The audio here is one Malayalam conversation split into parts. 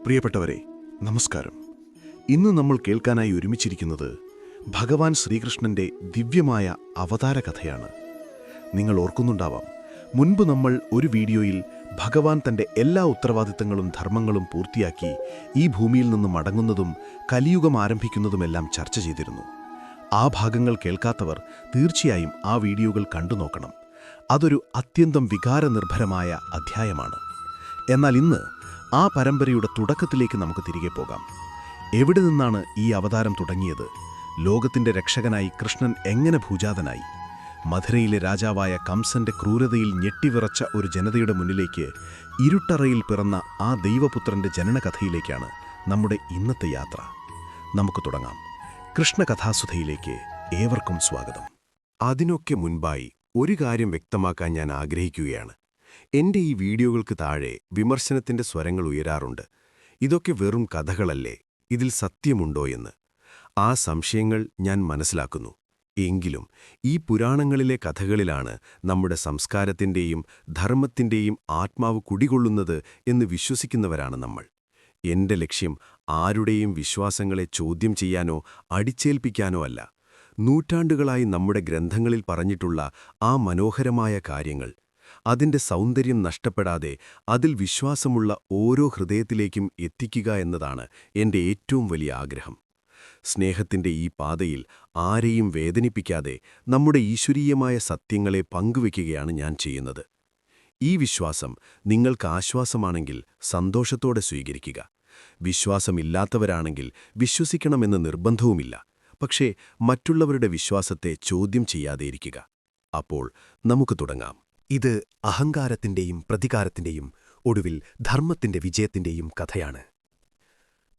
പ്രിയപ്പെട്ടവരെ, നമസ്കാരം. ഇന്ന് നമ്മൾ കേൾക്കാനായി ഒരുമിച്ചിരിക്കുന്നത് ഭഗവാൻ ശ്രീകൃഷ്ണന്റെ ദിവ്യമായ അവതാര കഥയാണ്. നിങ്ങൾ ഓർക്കുന്നുണ്ടാവാം, മുൻപ് നമ്മൾ ഒരു വീഡിയോയിൽ ഭഗവാൻ തന്റെ എല്ലാ ഉത്തരവാദിത്തങ്ങളും ധർമ്മങ്ങളും പൂർത്തിയാക്കി ഈ ഭൂമിയിൽ നിന്ന് മടങ്ങുന്നതും കലിയുഗം ആരംഭിക്കുന്നതുമെല്ലാം ചർച്ച ചെയ്തിരുന്നു. ആ ഭാഗങ്ങൾ കേൾക്കാത്തവർ തീർച്ചയായും ആ വീഡിയോകൾ കണ്ടു നോക്കണം. അതൊരു അത്യന്തം വികാരനിർഭരമായ അധ്യായമാണ്. എന്നാൽ ഇന്ന് ആ പരമ്പരയുടെ തുടക്കത്തിലേക്ക് നമുക്ക് തിരികെ പോകാം. എവിടെ നിന്നാണ് ഈ അവതാരം തുടങ്ങിയത്? ലോകത്തിന്റെ രക്ഷകനായി കൃഷ്ണൻ എങ്ങനെ ഭൂജാതനായി? മധുരയിലെ രാജാവായ കംസന്റെ ക്രൂരതയിൽ ഞെട്ടിവിറച്ച ഒരു ജനതയുടെ മുന്നിലേക്ക് ഇരുട്ടറയിൽ പിറന്ന ആ ദൈവപുത്രന്റെ ജനനകഥയിലേക്കാണ് നമ്മുടെ ഇന്നത്തെ യാത്ര. നമുക്ക് തുടങ്ങാം. കൃഷ്ണകഥാസുധയിലേക്ക് ഏവർക്കും സ്വാഗതം. അതിനൊക്കെ മുൻപായി ഒരു കാര്യം വ്യക്തമാക്കാൻ ഞാൻ ആഗ്രഹിക്കുകയാണ്. എന്റെ ഈ വീഡിയോകൾക്ക് താഴെ വിമർശനത്തിന്റെ സ്വരങ്ങൾ ഉയരാറുണ്ട്. ഇതൊക്കെ വെറും കഥകളല്ലേ, ഇതിൽ സത്യമുണ്ടോ എന്ന്. ആ സംശയങ്ങൾ ഞാൻ മനസ്സിലാക്കുന്നു. എങ്കിലും ഈ പുരാണങ്ങളിലെ കഥകളിലാണ് നമ്മുടെ സംസ്കാരത്തിന്റെയും ധർമ്മത്തിന്റെയും ആത്മാവ് കുടികൊള്ളുന്നത് എന്ന് വിശ്വസിക്കുന്നവരാണ് നമ്മൾ. എന്റെ ലക്ഷ്യം ആരുടെയും വിശ്വാസങ്ങളെ ചോദ്യം ചെയ്യാനോ അടിച്ചേൽപ്പിക്കാനോ അല്ല. നൂറ്റാണ്ടുകളായി നമ്മുടെ ഗ്രന്ഥങ്ങളിൽ പറഞ്ഞിട്ടുള്ള ആ മനോഹരമായ കാര്യങ്ങൾ, അതിന്റെ സൗന്ദര്യം നഷ്ടപ്പെടാതെ അതിൽ വിശ്വാസമുള്ള ഓരോ ഹൃദയത്തിലേക്കും എത്തിക്കുക എന്നതാണ് എന്റെ ഏറ്റവും വലിയ ആഗ്രഹം. സ്നേഹത്തിന്റെ ഈ പാതയിൽ ആരെയും വേദനിപ്പിക്കാതെ നമ്മുടെ ഈശ്വരീയമായ സത്യങ്ങളെ പങ്കുവയ്ക്കുകയാണ് ഞാൻ ചെയ്യുന്നത്. ഈ വിശ്വാസം നിങ്ങൾക്ക് ആശ്വാസമാണെങ്കിൽ സന്തോഷത്തോടെ സ്വീകരിക്കുക. വിശ്വാസമില്ലാത്തവരാണെങ്കിൽ വിശ്വസിക്കണമെന്ന് നിർബന്ധവുമില്ല. പക്ഷേ മറ്റുള്ളവരുടെ വിശ്വാസത്തെ ചോദ്യം ചെയ്യാതെയിരിക്കുക. അപ്പോൾ നമുക്ക് തുടങ്ങാം. ഇത് അഹങ്കാരത്തിന്റെയും പ്രതികാരത്തിന്റെയും ഒടുവിൽ ധർമ്മത്തിന്റെ വിജയത്തിന്റെയും കഥയാണ്.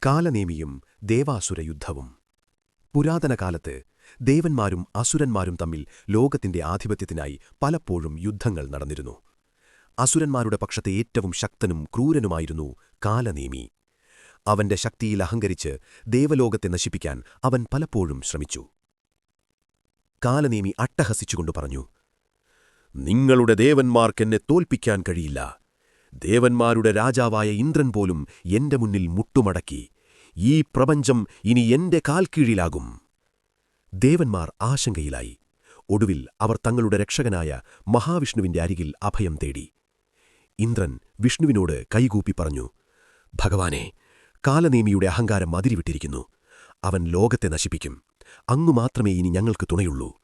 കാലനേമിയും ദേവാസുര യുദ്ധവും. പുരാതന കാലത്ത് ദേവന്മാരും അസുരന്മാരും തമ്മിൽ ലോകത്തിന്റെ ആധിപത്യത്തിനായി പലപ്പോഴും യുദ്ധങ്ങൾ നടന്നിരുന്നു. അസുരന്മാരുടെ പക്ഷത്തെ ഏറ്റവും ശക്തനും ക്രൂരനുമായിരുന്നു കാലനേമി. അവന്റെ ശക്തിയിൽ അഹങ്കരിച്ച് ദേവലോകത്തെ നശിപ്പിക്കാൻ അവൻ പലപ്പോഴും ശ്രമിച്ചു. കാലനേമി അട്ടഹസിച്ചുകൊണ്ടു പറഞ്ഞു, "നിങ്ങളുടെ ദേവന്മാർക്കെന്നെ തോൽപ്പിക്കാൻ കഴിയില്ല. ദേവന്മാരുടെ രാജാവായ ഇന്ദ്രൻ പോലും എന്റെ മുന്നിൽ മുട്ടുമടക്കി. ഈ പ്രപഞ്ചം ഇനി എന്റെ കാൽക്കീഴിലാകും." ദേവന്മാർ ആശങ്കയിലായി. ഒടുവിൽ അവർ തങ്ങളുടെ രക്ഷകനായ മഹാവിഷ്ണുവിന്റെ അരികിൽ അഭയം തേടി. ഇന്ദ്രൻ വിഷ്ണുവിനോട് കൈകൂപ്പി പറഞ്ഞു, "ഭഗവാനെ, കാലനേമിയുടെ അഹങ്കാരം അതിരിവിട്ടിരിക്കുന്നു. അവൻ ലോകത്തെ നശിപ്പിക്കും. അങ്ങു മാത്രമേ ഇനി ഞങ്ങൾക്ക് തുണയുള്ളൂ."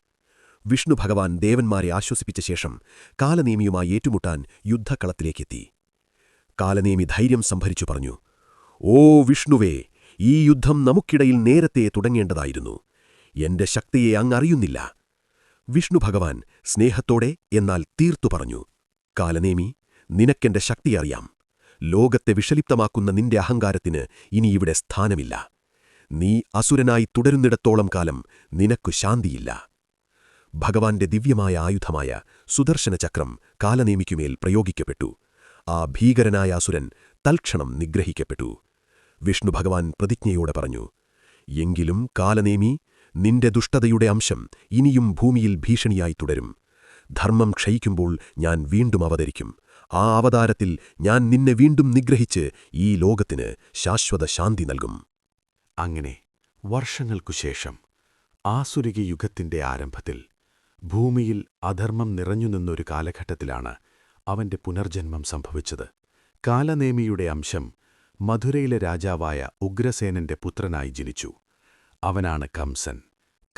വിഷ്ണു ഭഗവാൻ ദേവന്മാരെ ആശ്വസിപ്പിച്ച ശേഷം കാലനേമിയുമായി ഏറ്റുമുട്ടാൻ യുദ്ധക്കളത്തിലേക്കെത്തി. കാലനേമി ധൈര്യം സംഭരിച്ചു പറഞ്ഞു, "ഓ വിഷ്ണുവേ, ഈ യുദ്ധം നമുക്കിടയിൽ നേരത്തെ തുടങ്ങേണ്ടതായിരുന്നു. എന്റെ ശക്തിയെ അങ്ങറിയുന്നില്ല." വിഷ്ണു ഭഗവാൻ സ്നേഹത്തോടെ എന്നാൽ തീർത്തു പറഞ്ഞു, "കാലനേമി, നിനക്കെന്റെ ശക്തി അറിയാം. ലോകത്തെ വിഷലിപ്തമാക്കുന്ന നിന്റെ അഹങ്കാരത്തിന് ഇനി ഇവിടെ സ്ഥാനമില്ല. നീ അസുരനായി തുടരുന്നിടത്തോളം കാലം നിനക്കു ശാന്തിയില്ല." ഭഗവാന്റെ ദിവ്യമായ ആയുധമായ സുദർശനചക്രം കാലനേമിക്കുമേൽ പ്രയോഗിക്കപ്പെട്ടു. ആ ഭീകരനായ അസുരൻ തൽക്ഷണം നിഗ്രഹിക്കപ്പെട്ടു. വിഷ്ണു ഭഗവാൻ പ്രതിജ്ഞയോടെ പറഞ്ഞു, "എങ്കിലും കാലനേമി, നിന്റെ ദുഷ്ടതയുടെ അംശം ഇനിയും ഭൂമിയിൽ ഭീഷണിയായി തുടരും. ധർമ്മം ക്ഷയിക്കുമ്പോൾ ഞാൻ വീണ്ടും അവതരിക്കും. ആ അവതാരത്തിൽ ഞാൻ നിന്നെ വീണ്ടും നിഗ്രഹിച്ച് ഈ ലോകത്തിന് ശാശ്വത ശാന്തി നൽകും." അങ്ങനെ വർഷങ്ങൾക്കുശേഷം ആസുരിക യുഗത്തിന്റെ ആരംഭത്തിൽ ഭൂമിയിൽ അധർമ്മം നിറഞ്ഞുനിന്നൊരു കാലഘട്ടത്തിലാണ് അവന്റെ പുനർജന്മം സംഭവിച്ചത്. കാലനേമിയുടെ അംശം മധുരയിലെ രാജാവായ ഉഗ്രസേനന്റെ പുത്രനായി ജനിച്ചു. അവനാണ് കംസൻ.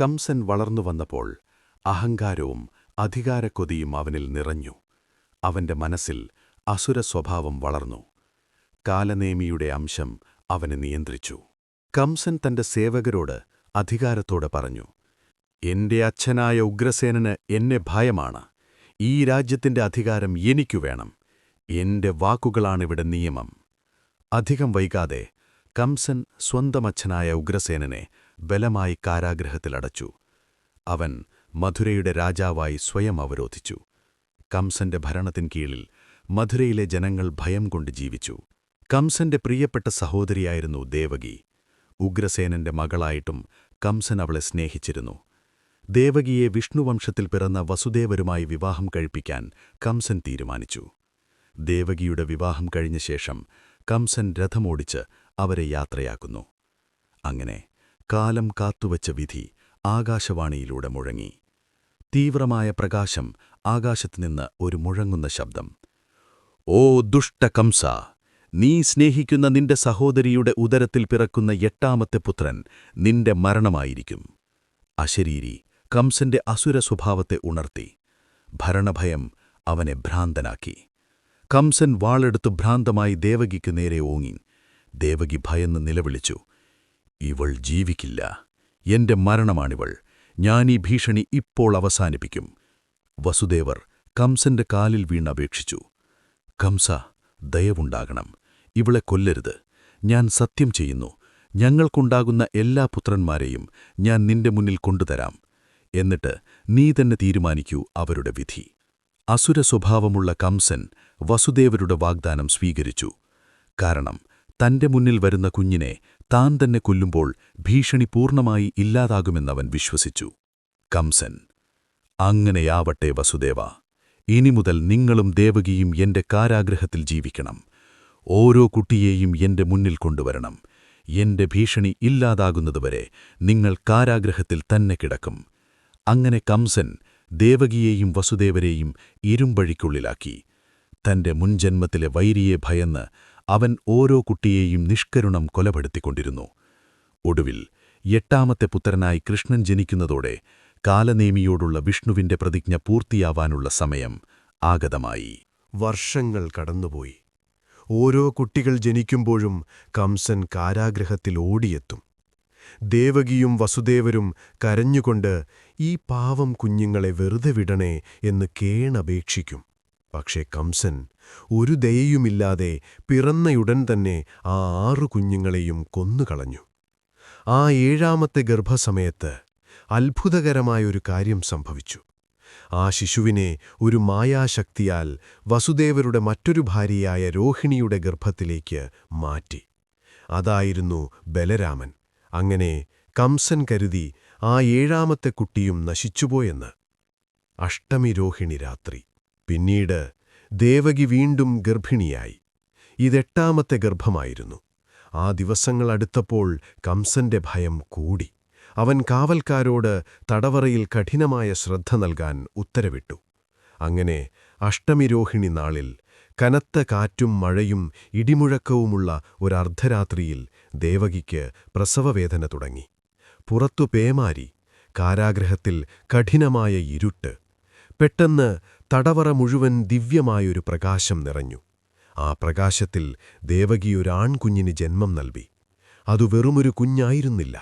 കംസൻ വളർന്നു വന്നപ്പോൾ അഹങ്കാരവും അധികാരക്കൊതിയും അവനിൽ നിറഞ്ഞു. അവന്റെ മനസ്സിൽ അസുര സ്വഭാവം വളർന്നു. കാലനേമിയുടെ അംശം അവനെ നിയന്ത്രിച്ചു. കംസൻ തന്റെ സേവകരോട് അധികാരത്തോടെ പറഞ്ഞു, "എന്റെ അച്ഛനായ ഉഗ്രസേനന് എന്നെ ഭയമാണ്. ഈ രാജ്യത്തിന്റെ അധികാരം എനിക്കു വേണം. എന്റെ വാക്കുകളാണിവിടെ നിയമം." അധികം വൈകാതെ കംസൻ സ്വന്തം അച്ഛനായ ഉഗ്രസേനനെ ബലമായി കാരാഗൃഹത്തിലടച്ചു. അവൻ മധുരയുടെ രാജാവായി സ്വയം അവരോധിച്ചു. കംസന്റെ ഭരണത്തിൻ കീഴിൽ മധുരയിലെ ജനങ്ങൾ ഭയം കൊണ്ട് ജീവിച്ചു. കംസന്റെ പ്രിയപ്പെട്ട സഹോദരിയായിരുന്നു ദേവകി. ഉഗ്രസേനന്റെ മകളായിട്ടും കംസൻ അവളെ സ്നേഹിച്ചിരുന്നു. ദേവകിയെ വിഷ്ണുവംശത്തിൽ പിറന്ന വസുദേവരുമായി വിവാഹം കഴിപ്പിക്കാൻ കംസൻ തീരുമാനിച്ചു. ദേവകിയുടെ വിവാഹം കഴിഞ്ഞ ശേഷം കംസൻ രഥമോടിച്ച് അവരെ യാത്രയാക്കുന്നു. അങ്ങനെ കാലം കാത്തുവച്ച വിധി ആകാശവാണിയിലൂടെ മുഴങ്ങി. തീവ്രമായ പ്രകാശം, ആകാശത്തുനിന്ന് ഒരു മുഴങ്ങുന്ന ശബ്ദം. "ഓ ദുഷ്ടകംസ, നീ സ്നേഹിക്കുന്ന നിന്റെ സഹോദരിയുടെ ഉദരത്തിൽ പിറക്കുന്ന 8ാമത്തെ പുത്രൻ നിന്റെ മരണമായിരിക്കും." അശരീരി കംസന്റെ അസുര സ്വഭാവത്തെ ഉണർത്തി. ഭരണഭയം അവനെ ഭ്രാന്തനാക്കി. കംസൻ വാളെടുത്ത് ഭ്രാന്തമായി ദേവകിക്ക് നേരെ ഓങ്ങി. ദേവകി ഭയന്ന് നിലവിളിച്ചു, "ഇവൾ ജീവിക്കില്ല. എന്റെ മരണമാണിവൾ. ഞാനീ ഭീഷണി ഇപ്പോൾ അവസാനിപ്പിക്കും." വസുദേവർ കംസന്റെ കാലിൽ വീണപേക്ഷിച്ചു. "കംസ, ദയവുണ്ടാകണം. ഇവളെ കൊല്ലരുത്. ഞാൻ സത്യം ചെയ്യുന്നു. ഞങ്ങൾക്കുണ്ടാകുന്ന എല്ലാ പുത്രന്മാരെയും ഞാൻ നിന്റെ മുന്നിൽ കൊണ്ടുതരാം. എന്നിട്ട് നീ തന്നെ തീരുമാനിക്കൂ അവരുടെ വിധി." അസുര സ്വഭാവമുള്ള കംസൻ വസുദേവരുടെ വാഗ്ദാനം സ്വീകരിച്ചു. കാരണം തന്റെ മുന്നിൽ വരുന്ന കുഞ്ഞിനെ താൻ തന്നെ കൊല്ലുമ്പോൾ ഭീഷണി പൂർണ്ണമായി ഇല്ലാതാകുമെന്നവൻ വിശ്വസിച്ചു. കംസൻ: "അങ്ങനെയാവട്ടെ വസുദേവ. ഇനി മുതൽ നിങ്ങളും ദേവകിയും എന്റെ കാരാഗൃഹത്തിൽ ജീവിക്കണം. ഓരോ കുട്ടിയെയും എന്റെ മുന്നിൽ കൊണ്ടുവരണം. എന്റെ ഭീഷണി ഇല്ലാതാകുന്നതുവരെ നിങ്ങൾ കാരാഗൃഹത്തിൽ തന്നെ കിടക്കും." അങ്ങനെ കംസൻ ദേവകിയെയും വസുദേവരെയും ഇരുമ്പഴിക്കുള്ളിലാക്കി. തന്റെ മുൻജന്മത്തിലെ വൈരിയെ ഭയന്ന് അവൻ ഓരോ കുട്ടിയെയും നിഷ്കരുണം കൊലപ്പെടുത്തിക്കൊണ്ടിരുന്നു. ഒടുവിൽ 8ാമത്തെ പുത്രനായി കൃഷ്ണൻ ജനിക്കുന്നതോടെ കാലനേമിയോടുള്ള വിഷ്ണുവിന്റെ പ്രതിജ്ഞ പൂർത്തിയാവാനുള്ള സമയം ആഗതമായി. വർഷങ്ങൾ കടന്നുപോയി. ഓരോ കുട്ടികൾ ജനിക്കുമ്പോഴും കംസൻ കാരാഗൃഹത്തിൽ ഓടിയെത്തും. ദേവകിയും വസുദേവരും കരഞ്ഞുകൊണ്ട് ഈ പാവം കുഞ്ഞുങ്ങളെ വെറുതെ വിടണേ എന്ന് കേണപേക്ഷിക്കും. പക്ഷേ കംസൻ ഒരു ദയയുമില്ലാതെ പിറന്നയുടൻ തന്നെ ആ 6 കുഞ്ഞുങ്ങളെയും കൊന്നുകളഞ്ഞു. ആ 7ാമത്തെ ഗർഭസമയത്ത് അത്ഭുതകരമായൊരു കാര്യം സംഭവിച്ചു. ആ ശിശുവിനെ ഒരു മായാശക്തിയാൽ വസുദേവരുടെ മറ്റൊരു ഭാര്യയായ രോഹിണിയുടെ ഗർഭത്തിലേക്ക് മാറ്റി. അതായിരുന്നു ബലരാമൻ. അങ്ങനെ കംസൻ കരുതി ആ 7ാമത്തെ കുട്ടിയും നശിച്ചുപോയെന്ന്. അഷ്ടമി രോഹിണി രാത്രി. പിന്നീട് ദേവകി വീണ്ടും ഗർഭിണിയായി. ഇത് 8ാമത്തെ ഗർഭമായിരുന്നു. ആ ദിവസങ്ങൾ അടുത്തപ്പോൾ കംസന്റെ ഭയം കൂടി. അവൻ കാവൽക്കാരോട് തടവറയിൽ കഠിനമായ ശ്രദ്ധ നൽകാൻ ഉത്തരവിട്ടു. അങ്ങനെ അഷ്ടമി രോഹിണി നാളിൽ കനത്ത കാറ്റും മഴയും ഇടിമുഴക്കവുമുള്ള ഒരർദ്ധരാത്രിയിൽ ദേവകിക്ക് പ്രസവവേദന തുടങ്ങി. പുറത്തു പേമാരി, കാരാഗൃഹത്തിൽ കഠിനമായ ഇരുട്ട്. പെട്ടെന്ന് തടവറ മുഴുവൻ ദിവ്യമായൊരു പ്രകാശം നിറഞ്ഞു. ആ പ്രകാശത്തിൽ ദേവകി ഒരു ആൺകുഞ്ഞിന് ജന്മം നൽകി. അതു വെറുമൊരു കുഞ്ഞായിരുന്നില്ല.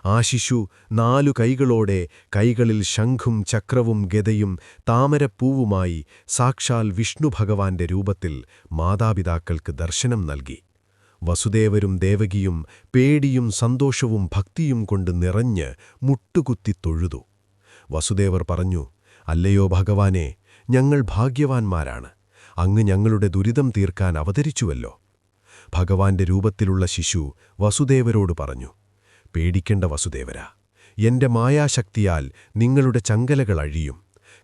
ആ ശിശു 4 കൈകളോടെ, കൈകളിൽ ശംഖും ചക്രവും ഗദയും താമരപ്പൂവുമായി സാക്ഷാൽ വിഷ്ണു ഭഗവാന്റെ രൂപത്തിൽ മാതാപിതാക്കൾക്ക് ദർശനം നൽകി. വസുദേവരും ദേവകിയും പേടിയും സന്തോഷവും ഭക്തിയും കൊണ്ട് നിറഞ്ഞ് മുട്ടുകുത്തി തൊഴുതു. വസുദേവർ പറഞ്ഞു, "അല്ലയോ ഭഗവാനെ, ഞങ്ങൾ ഭാഗ്യവാന്മാരാണ്. അങ്ങ് ഞങ്ങളുടെ ദുരിതം തീർക്കാൻ അവതരിച്ചുവല്ലോ." ഭഗവാന്റെ രൂപത്തിലുള്ള ശിശു വസുദേവരോട് പറഞ്ഞു, "പേടിക്കേണ്ട വസുദേവരാ. എന്റെ മായാശക്തിയാൽ നിങ്ങളുടെ ചങ്ങലകൾ അഴിയും.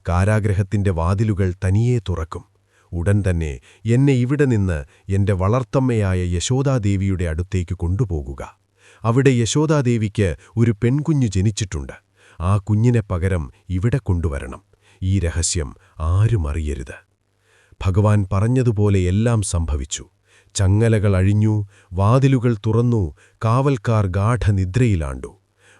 കാരാഗൃഹത്തിന്റെ വാതിലുകൾ തനിയെ തുറക്കും. ഉടൻ തന്നെ എന്നെ ഇവിടെ നിന്ന് എന്റെ വളർത്തമ്മയായ യശോദാദേവിയുടെ അടുത്തേക്ക് കൊണ്ടുപോകുക. അവിടെ യശോദാദേവിക്ക് ഒരു പെൺകുഞ്ഞു ജനിച്ചിട്ടുണ്ട്. ആ കുഞ്ഞിനെ പകരം ഇവിടെ കൊണ്ടുവരണം. ഈ രഹസ്യം ആരും അറിയരുത്." ഭഗവാൻ പറഞ്ഞതുപോലെ എല്ലാം സംഭവിച്ചു. ചങ്ങലകൾ അഴിഞ്ഞു, വാതിലുകൾ തുറന്നു, കാവൽക്കാർ ഗാഠനിദ്രയിലാണ്ടു.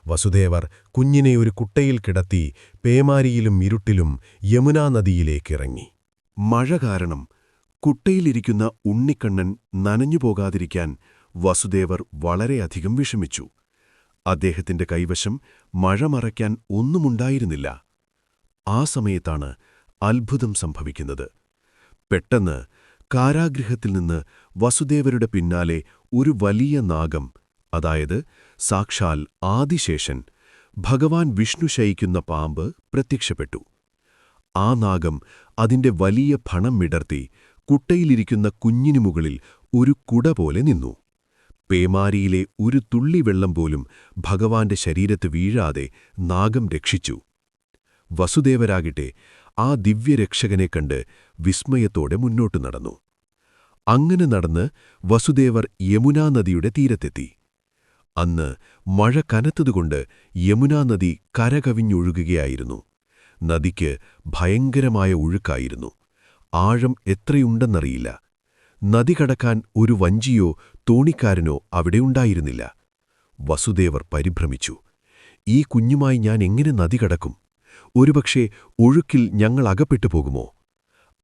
വസുദേവർ കുഞ്ഞിനെ ഒരു കുട്ടയിൽ കിടത്തി പേമാരിയിലും ഇരുട്ടിലും യമുനാ നദിയിലേക്കിറങ്ങി. മഴ കാരണം കുട്ടയിലിരിക്കുന്ന ഉണ്ണിക്കണ്ണൻ നനഞ്ഞുപോകാതിരിക്കാൻ വസുദേവർ വളരെയധികം വിഷമിച്ചു. അദ്ദേഹത്തിന്റെ കൈവശം മഴ മറയ്ക്കാൻ ഒന്നുമുണ്ടായിരുന്നില്ല. ആ സമയത്താണ് അത്ഭുതം സംഭവിക്കുന്നത്. പെട്ടെന്ന് കാരാഗൃഹത്തിൽ നിന്ന് വസുദേവരുടെ പിന്നാലെ ഒരു വലിയ നാഗം, അതായത് സാക്ഷാൽ ആദിശേഷൻ, ഭഗവാൻ വിഷ്ണു ശയിക്കുന്ന പാമ്പ് പ്രത്യക്ഷപ്പെട്ടു. ആ നാഗം അതിന്റെ വലിയ ഫണം വിടർത്തി കുട്ടയിലിരിക്കുന്ന കുഞ്ഞിനു മുകളിൽ ഒരു കുട പോലെ നിന്നു. പേമാരിയിലെ ഒരു തുള്ളി വെള്ളം പോലും ഭഗവാന്റെ ശരീരത്ത് വീഴാതെ നാഗം രക്ഷിച്ചു. വസുദേവരാകട്ടെ ആ ദിവ്യരക്ഷകനെ കണ്ട് വിസ്മയത്തോടെ മുന്നോട്ടു നടന്നു. അങ്ങനെ നടന്ന് വസുദേവർ യമുനാനദിയുടെ തീരത്തെത്തി. അന്ന് മഴ കനത്തതുകൊണ്ട് യമുനാനദി കരകവിഞ്ഞൊഴുകുകയായിരുന്നു. നദിക്ക് ഭയങ്കരമായ ഒഴുക്കായിരുന്നു. ആഴം എത്രയുണ്ടെന്നറിയില്ല. നദി കടക്കാൻ ഒരു വഞ്ചിയോ തോണിക്കാരനോ അവിടെ ഉണ്ടായിരുന്നില്ല. വസുദേവർ പരിഭ്രമിച്ചു. ഈ കുഞ്ഞുമായി ഞാൻ എങ്ങനെ നദി കടക്കും? ഒരുപക്ഷെ ഒഴുക്കിൽ ഞങ്ങൾ അകപ്പെട്ടു പോകുമോ?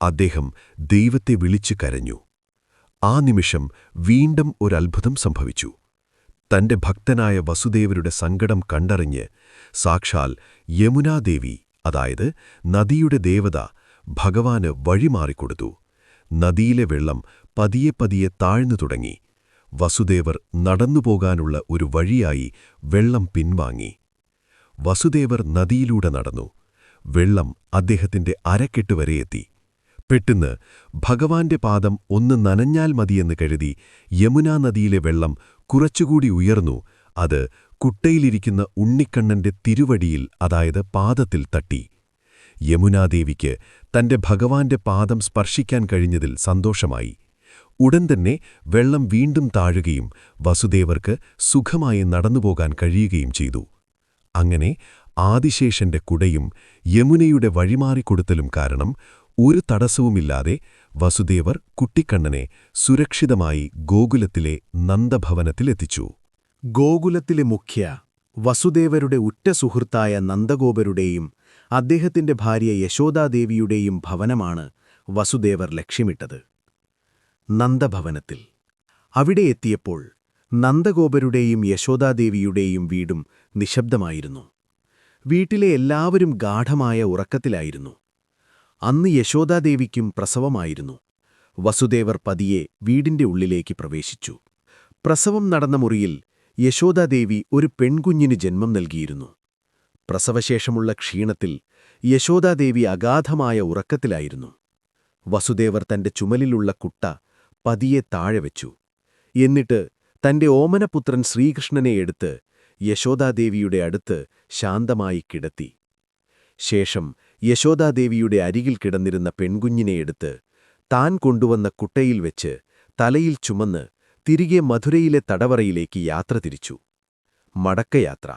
അദ്ദേഹം ദൈവത്തെ വിളിച്ചു കരഞ്ഞു. ആ നിമിഷം വീണ്ടും ഒരത്ഭുതം സംഭവിച്ചു. തന്റെ ഭക്തനായ വസുദേവരുടെ സങ്കടം കണ്ടറിഞ്ഞ് സാക്ഷാൽ യമുനാദേവി, അതായത് നദിയുടെ ദേവത, ഭഗവാന് വഴിമാറിക്കൊടുത്തു. നദിയിലെ വെള്ളം പതിയെ പതിയെ താഴ്ന്നു തുടങ്ങി. വസുദേവർ നടന്നുപോകാനുള്ള ഒരു വഴിയായി വെള്ളം പിൻവാങ്ങി. വസുദേവർ നദിയിലൂടെ നടന്നു. വെള്ളം അദ്ദേഹത്തിന്റെ അരക്കെട്ടുവരെ എത്തി. പെട്ടെന്ന് ഭഗവാന്റെ പാദം ഒന്ന് നനഞ്ഞാൽ മതിയെന്ന് കരുതി യമുനാ നദിയിലെ വെള്ളം കുറച്ചുകൂടി ഉയർന്നു. അത് കുട്ടയിലിരിക്കുന്ന ഉണ്ണിക്കണ്ണന്റെ തിരുവടിയിൽ, അതായത് പാദത്തിൽ തട്ടി. യമുനാദേവിക്ക് തന്റെ ഭഗവാന്റെ പാദം സ്പർശിക്കാൻ കഴിഞ്ഞതിൽ സന്തോഷമായി. ഉടൻ തന്നെ വെള്ളം വീണ്ടും താഴുകയും വസുദേവർക്ക് സുഖമായി നടന്നുപോകാൻ കഴിയുകയും ചെയ്തു. അങ്ങനെ ആദിശേഷന്റെ കുടയും യമുനയുടെ വഴിമാറിക്കൊടുത്തലും കാരണം ഒരു തടസ്സവുമില്ലാതെ വസുദേവർ കുട്ടിക്കണ്ണനെ സുരക്ഷിതമായി ഗോകുലത്തിലെ നന്ദഭവനത്തിലെത്തിച്ചു. ഗോകുലത്തിലെ മുഖ്യ വസുദേവരുടെ ഉറ്റ സുഹൃത്തായ നന്ദഗോപരുടെയും അദ്ദേഹത്തിന്റെ ഭാര്യ യശോദാദേവിയുടെയും ഭവനമാണ് വസുദേവർ ലക്ഷ്യമിട്ടത്. നന്ദഭവനത്തിൽ അവിടെ എത്തിയപ്പോൾ നന്ദഗോപരുടെയും യശോദാദേവിയുടെയും വീടും നിശബ്ദമായിരുന്നു. വീട്ടിലെ എല്ലാവരും ഗാഢമായ ഉറക്കത്തിലായിരുന്നു. അന്ന് യശോദാദേവിക്കും പ്രസവമായിരുന്നു. വസുദേവർ പതിയെ വീടിന്റെ ഉള്ളിലേക്ക് പ്രവേശിച്ചു. പ്രസവം നടന്ന മുറിയിൽ യശോദാദേവി ഒരു പെൺകുഞ്ഞിന് ജന്മം നൽകിയിരുന്നു. പ്രസവശേഷമുള്ള ക്ഷീണത്തിൽ യശോദാദേവി അഗാധമായ ഉറക്കത്തിലായിരുന്നു. വസുദേവർ തന്റെ ചുമലിലുള്ള കുട്ട പതിയെ താഴെ വെച്ചു. എന്നിട്ട് തന്റെ ഓമനപുത്രൻ ശ്രീകൃഷ്ണനെ എടുത്ത് യശോദാദേവിയുടെ അടുത്ത് ശാന്തമായി കിടത്തി. ശേഷം യശോദാദേവിയുടെ അരികിൽ കിടന്നിരുന്ന പെൺകുഞ്ഞിനെ എടുത്ത് താൻ കൊണ്ടുവന്ന കുട്ടയിൽ വെച്ച് തലയിൽ ചുമന്ന് തിരികെ മധുരയിലെ തടവറയിലേക്ക് യാത്ര തിരിച്ചു. മടക്കയാത്ര.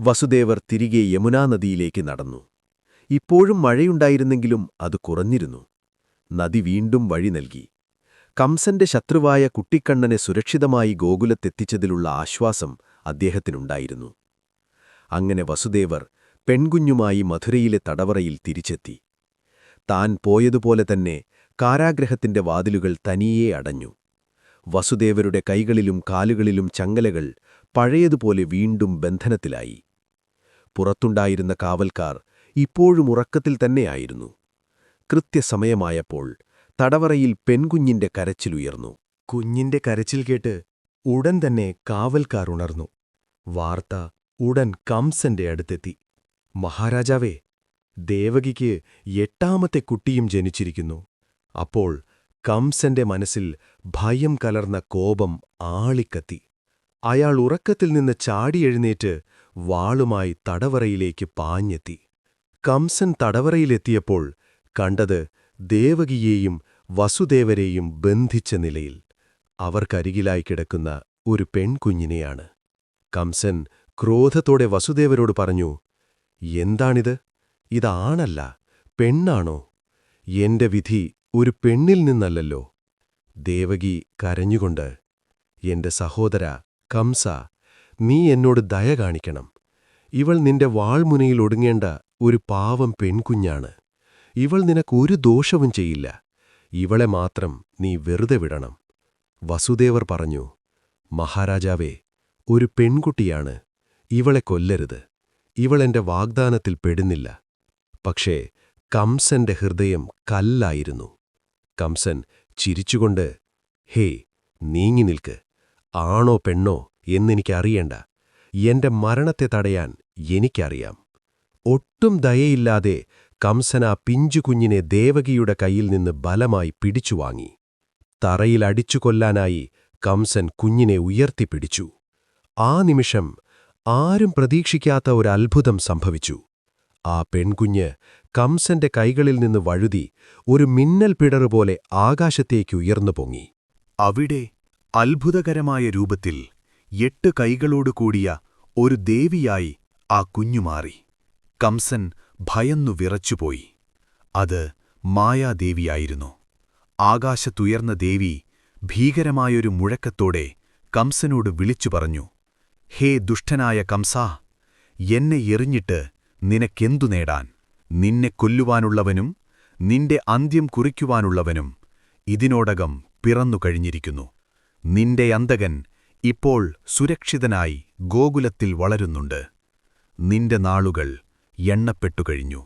വസുദേവർ തിരികെ യമുനാനദിയിലേക്ക് നടന്നു. ഇപ്പോഴും മഴയുണ്ടായിരുന്നെങ്കിലും അത് കുറഞ്ഞിരുന്നു. നദി വീണ്ടും വഴി നൽകി. കംസന്റെ ശത്രുവായ കുട്ടിക്കണ്ണനെ സുരക്ഷിതമായി ഗോകുലത്തെത്തിച്ചതിലുള്ള ആശ്വാസം അദ്ദേഹത്തിനുണ്ടായിരുന്നു. അങ്ങനെ വസുദേവർ പെൺകുഞ്ഞുമായി മധുരയിലെ തടവറയിൽ തിരിച്ചെത്തി. താൻ പോയതുപോലെ തന്നെ കാരാഗ്രഹത്തിന്റെ വാതിലുകൾ തനിയെ അടഞ്ഞു. വസുദേവരുടെ കൈകളിലും കാലുകളിലും ചങ്ങലകൾ പഴയതുപോലെ വീണ്ടും ബന്ധനത്തിലായി. പുറത്തുണ്ടായിരുന്ന കാവൽക്കാർ ഇപ്പോഴും ഉറക്കത്തിൽ തന്നെയായിരുന്നു. കൃത്യസമയമായപ്പോൾ തടവറയിൽ പെൺകുഞ്ഞിന്റെ കരച്ചിലുയർന്നു. കുഞ്ഞിന്റെ കരച്ചിൽ കേട്ട് ഉടൻ തന്നെ കാവൽക്കാർ ഉണർന്നു. വാർത്ത ഉടൻ കംസന്റെ അടുത്തെത്തി. മഹാരാജാവേ, ദേവകിക്ക് 8ാമത്തെ കുട്ടിയും ജനിച്ചിരിക്കുന്നു. അപ്പോൾ കംസന്റെ മനസ്സിൽ ഭയം കലർന്ന കോപം ആളിക്കത്തി. അയാൾ ഉറക്കത്തിൽ നിന്ന് ചാടിയെഴുന്നേറ്റ് വാളുമായി തടവറയിലേക്ക് പാഞ്ഞെത്തി. കംസൻ തടവറയിലെത്തിയപ്പോൾ കണ്ടത് ദേവകിയെയും വസുദേവരെയും ബന്ധിച്ച നിലയിൽ. അവർക്കരികിലായി കിടക്കുന്ന ഒരു പെൺകുഞ്ഞിനെയാണ്. കംസൻ ക്രോധത്തോടെ വസുദേവരോട് പറഞ്ഞു, എന്താണിത്? ഇതാണല്ല, പെണ്ണാണോ? എന്റെ വിധി ഒരു പെണ്ണിൽ നിന്നല്ലല്ലോ. ദേവകി കരഞ്ഞുകൊണ്ട്, എന്റെ സഹോദര കംസ, നീ എന്നോട് ദയ കാണിക്കണം. ഇവൾ നിന്റെ വാൾമുനയിൽ ഒടുങ്ങേണ്ട ഒരു പാവം പെൺകുഞ്ഞാണ്. ഇവൾ നിനക്കൊരു ദോഷവും ചെയ്യില്ല. ഇവളെ മാത്രം നീ വെറുതെ വിടണം. വസുദേവർ പറഞ്ഞു, മഹാരാജാവേ, ഒരു പെൺകുട്ടിയാണ്. ഇവളെ കൊല്ലരുത്. ഇവളെന്റെ വാഗ്ദാനത്തിൽ പെടുന്നില്ല. പക്ഷേ കംസന്റെ ഹൃദയം കല്ലായിരുന്നു. കംസൻ ചിരിച്ചുകൊണ്ട്, ഹേ, നീങ്ങി നിൽക്ക്. ആണോ പെണ്ണോ എന്നെനിക്കറിയണ്ട. എന്റെ മരണത്തെ തടയാൻ എനിക്കറിയാം. ഒട്ടും ദയയില്ലാതെ കംസൻ ആ പിഞ്ചുകുഞ്ഞിനെ ദേവകിയുടെ കയ്യിൽ നിന്ന് ബലമായി പിടിച്ചുവാങ്ങി. തറയിൽ അടിച്ചു കൊല്ലാനായി കംസൻ കുഞ്ഞിനെ ഉയർത്തിപ്പിടിച്ചു. ആ നിമിഷം ആരും പ്രതീക്ഷിക്കാത്ത ഒരു അത്ഭുതം സംഭവിച്ചു. ആ പെൺകുഞ്ഞ് കംസന്റെ കൈകളിൽ നിന്ന് വഴുതി ഒരു മിന്നൽ പിടറുപോലെ ആകാശത്തേക്ക് ഉയർന്നു പൊങ്ങി. അവിടെ അത്ഭുതകരമായ രൂപത്തിൽ 8 കൈകളോടു കൂടിയ ഒരു ദേവിയായി ആ കുഞ്ഞു മാറി. കംസൻ ഭയന്നു വിറച്ചുപോയി. അത് മായാദേവിയായിരുന്നു. ആകാശത്തുയർന്ന ദേവി ഭീകരമായൊരു മുഴക്കത്തോടെ കംസനോട് വിളിച്ചു പറഞ്ഞു, ഹേ ദുഷ്ടനായ കംസാ, എന്നെ എറിഞ്ഞിട്ട് നിനക്കെന്തു നേടാൻ? നിന്നെ കൊല്ലുവാനുള്ളവനും നിന്റെ അന്ത്യം കുറിക്കുവാനുള്ളവനും ഇതിനോടകം പിറന്നുകഴിഞ്ഞിരിക്കുന്നു. നിന്റെ അന്തകൻ ഇപ്പോൾ സുരക്ഷിതനായി ഗോകുലത്തിൽ വളരുന്നുണ്ട്. നിന്റെ നാളുകൾ എണ്ണപ്പെട്ടുകഴിഞ്ഞു.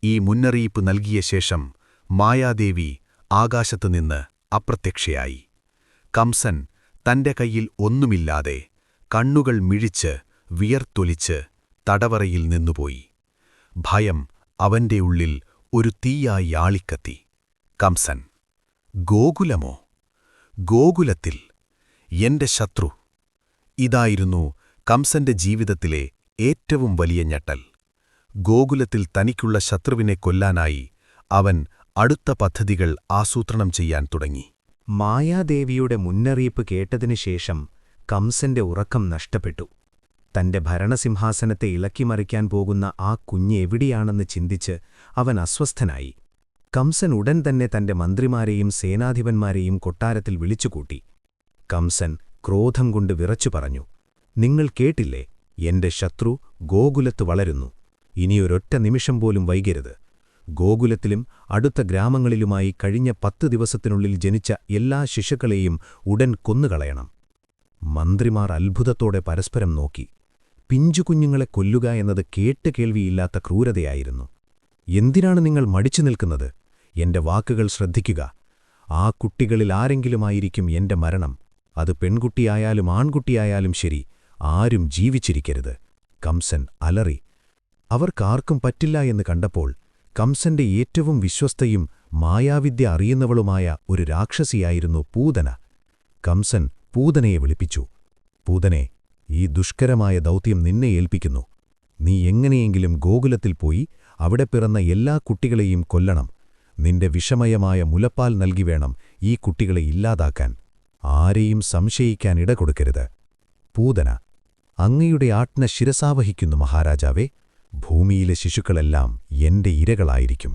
ഈ മുന്നറിയിപ്പ് നൽകിയ ശേഷം മായാദേവി ആകാശത്തുനിന്ന് അപ്രത്യക്ഷയായി. കംസൻ തന്റെ കയ്യിൽ ഒന്നുമില്ലാതെ കണ്ണുകൾ മിഴിച്ച് വിയർത്തൊലിച്ച് തടവറയിൽ നിന്നുപോയി. ഭയം അവന്റെ ഉള്ളിൽ ഒരു തീയായി ആളിക്കത്തി. കംസൻ: ഗോകുലമോ? ഗോകുലത്തിൽ എന്റെ ശത്രു! ഇതായിരുന്നു കംസന്റെ ജീവിതത്തിലെ ഏറ്റവും വലിയ ഞെട്ടൽ. ഗോകുലത്തിൽ തനിക്കുള്ള ശത്രുവിനെ കൊല്ലാനായി അവൻ അടുത്ത പദ്ധതികൾ ആസൂത്രണം ചെയ്യാൻ തുടങ്ങി. മായാദേവിയുടെ മുന്നറിയിപ്പ് കേട്ടതിനുശേഷം കംസന്റെ ഉറക്കം നഷ്ടപ്പെട്ടു. തന്റെ ഭരണസിംഹാസനത്തെ ഇളക്കിമറിക്കാൻ പോകുന്ന ആ കുഞ്ഞ് എവിടെയാണെന്ന് ചിന്തിച്ച് അവൻ അസ്വസ്ഥനായി. കംസൻ ഉടൻ തന്നെ തന്റെ മന്ത്രിമാരെയും സേനാധിപന്മാരെയും കൊട്ടാരത്തിൽ വിളിച്ചുകൂട്ടി. കംസൻ ക്രോധം കൊണ്ട് വിറച്ചു പറഞ്ഞു, നിങ്ങൾ കേട്ടില്ലേ, എന്റെ ശത്രു ഗോകുലത്ത് വളരുന്നു. ഇനിയൊരൊറ്റ നിമിഷം പോലും വൈകരുത്. ഗോകുലത്തിലും അടുത്ത ഗ്രാമങ്ങളിലുമായി കഴിഞ്ഞ 10 ദിവസത്തിനുള്ളിൽ ജനിച്ച എല്ലാ ശിശുക്കളെയും ഉടൻ കൊന്നുകളയണം. മന്ത്രിമാർ അത്ഭുതത്തോടെ പരസ്പരം നോക്കി. പിഞ്ചുകുഞ്ഞുങ്ങളെ കൊല്ലുക എന്നത് കേട്ടുകേൾവിയില്ലാത്ത ക്രൂരതയായിരുന്നു. എന്തിനാണ് നിങ്ങൾ മടിച്ചു നിൽക്കുന്നത്? എന്റെ വാക്കുകൾ ശ്രദ്ധിക്കുക. ആ കുട്ടികളിൽ ആരെങ്കിലുമായിരിക്കും എന്റെ മരണം. അത് പെൺകുട്ടിയായാലും ആൺകുട്ടിയായാലും ശരി, ആരും ജീവിച്ചിരിക്കരുത്. കംസൻ അലറി. അവർക്കാർക്കും പറ്റില്ല എന്ന് കണ്ടപ്പോൾ കംസന്റെ ഏറ്റവും വിശ്വസ്തയും മായാവിദ്യ അറിയുന്നവളുമായ ഒരു രാക്ഷസിയായിരുന്നു പൂതന. കംസൻ പൂതനയെ വിളിപ്പിച്ചു. പൂതനെ, ഈ ദുഷ്കരമായ ദൗത്യം നിന്നെ ഏൽപ്പിക്കുന്നു. നീ എങ്ങനെയെങ്കിലും ഗോകുലത്തിൽ പോയി അവിടെ പിറന്ന എല്ലാ കുട്ടികളെയും കൊല്ലണം. നിന്റെ വിഷമയമായ മുലപ്പാൽ നൽകി വേണം ഈ കുട്ടികളെ ഇല്ലാതാക്കാൻ. ആരെയും സംശയിക്കാൻ ഇടകൊടുക്കരുത്. പൂതന: അങ്ങയുടെ ആജ്ഞ ശിരസാവഹിക്കുന്നു മഹാരാജാവേ. ഭൂമിയിലെ ശിശുക്കളെല്ലാം എന്റെ ഇരകളായിരിക്കും.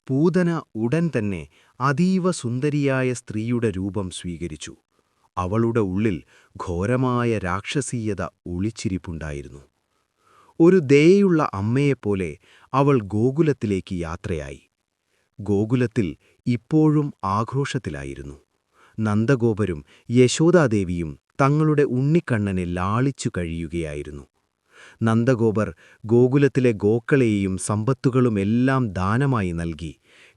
പൂതന ഉടൻ തന്നെ അതീവ സുന്ദരിയായ സ്ത്രീയുടെ രൂപം സ്വീകരിച്ചു. അവളുടെ ഉള്ളിൽ ഘോരമായ രാക്ഷസീയത ഒളിച്ചിരിപ്പുണ്ടായിരുന്നു. ഒരു ദയയുള്ള അമ്മയെപ്പോലെ അവൾ ഗോകുലത്തിലേക്ക് യാത്രയായി. ഗോകുലത്തിൽ ഇപ്പോഴും ആഘോഷത്തിലായിരുന്നു. നന്ദഗോപരും യശോദാദേവിയും തങ്ങളുടെ ഉണ്ണിക്കണ്ണനെ ലാളിച്ചു കഴിയുകയായിരുന്നു. നന്ദഗോപർ ഗോകുലത്തിലെ ഗോക്കളെയും സമ്പത്തുകളുമെല്ലാം ദാനമായി നൽകി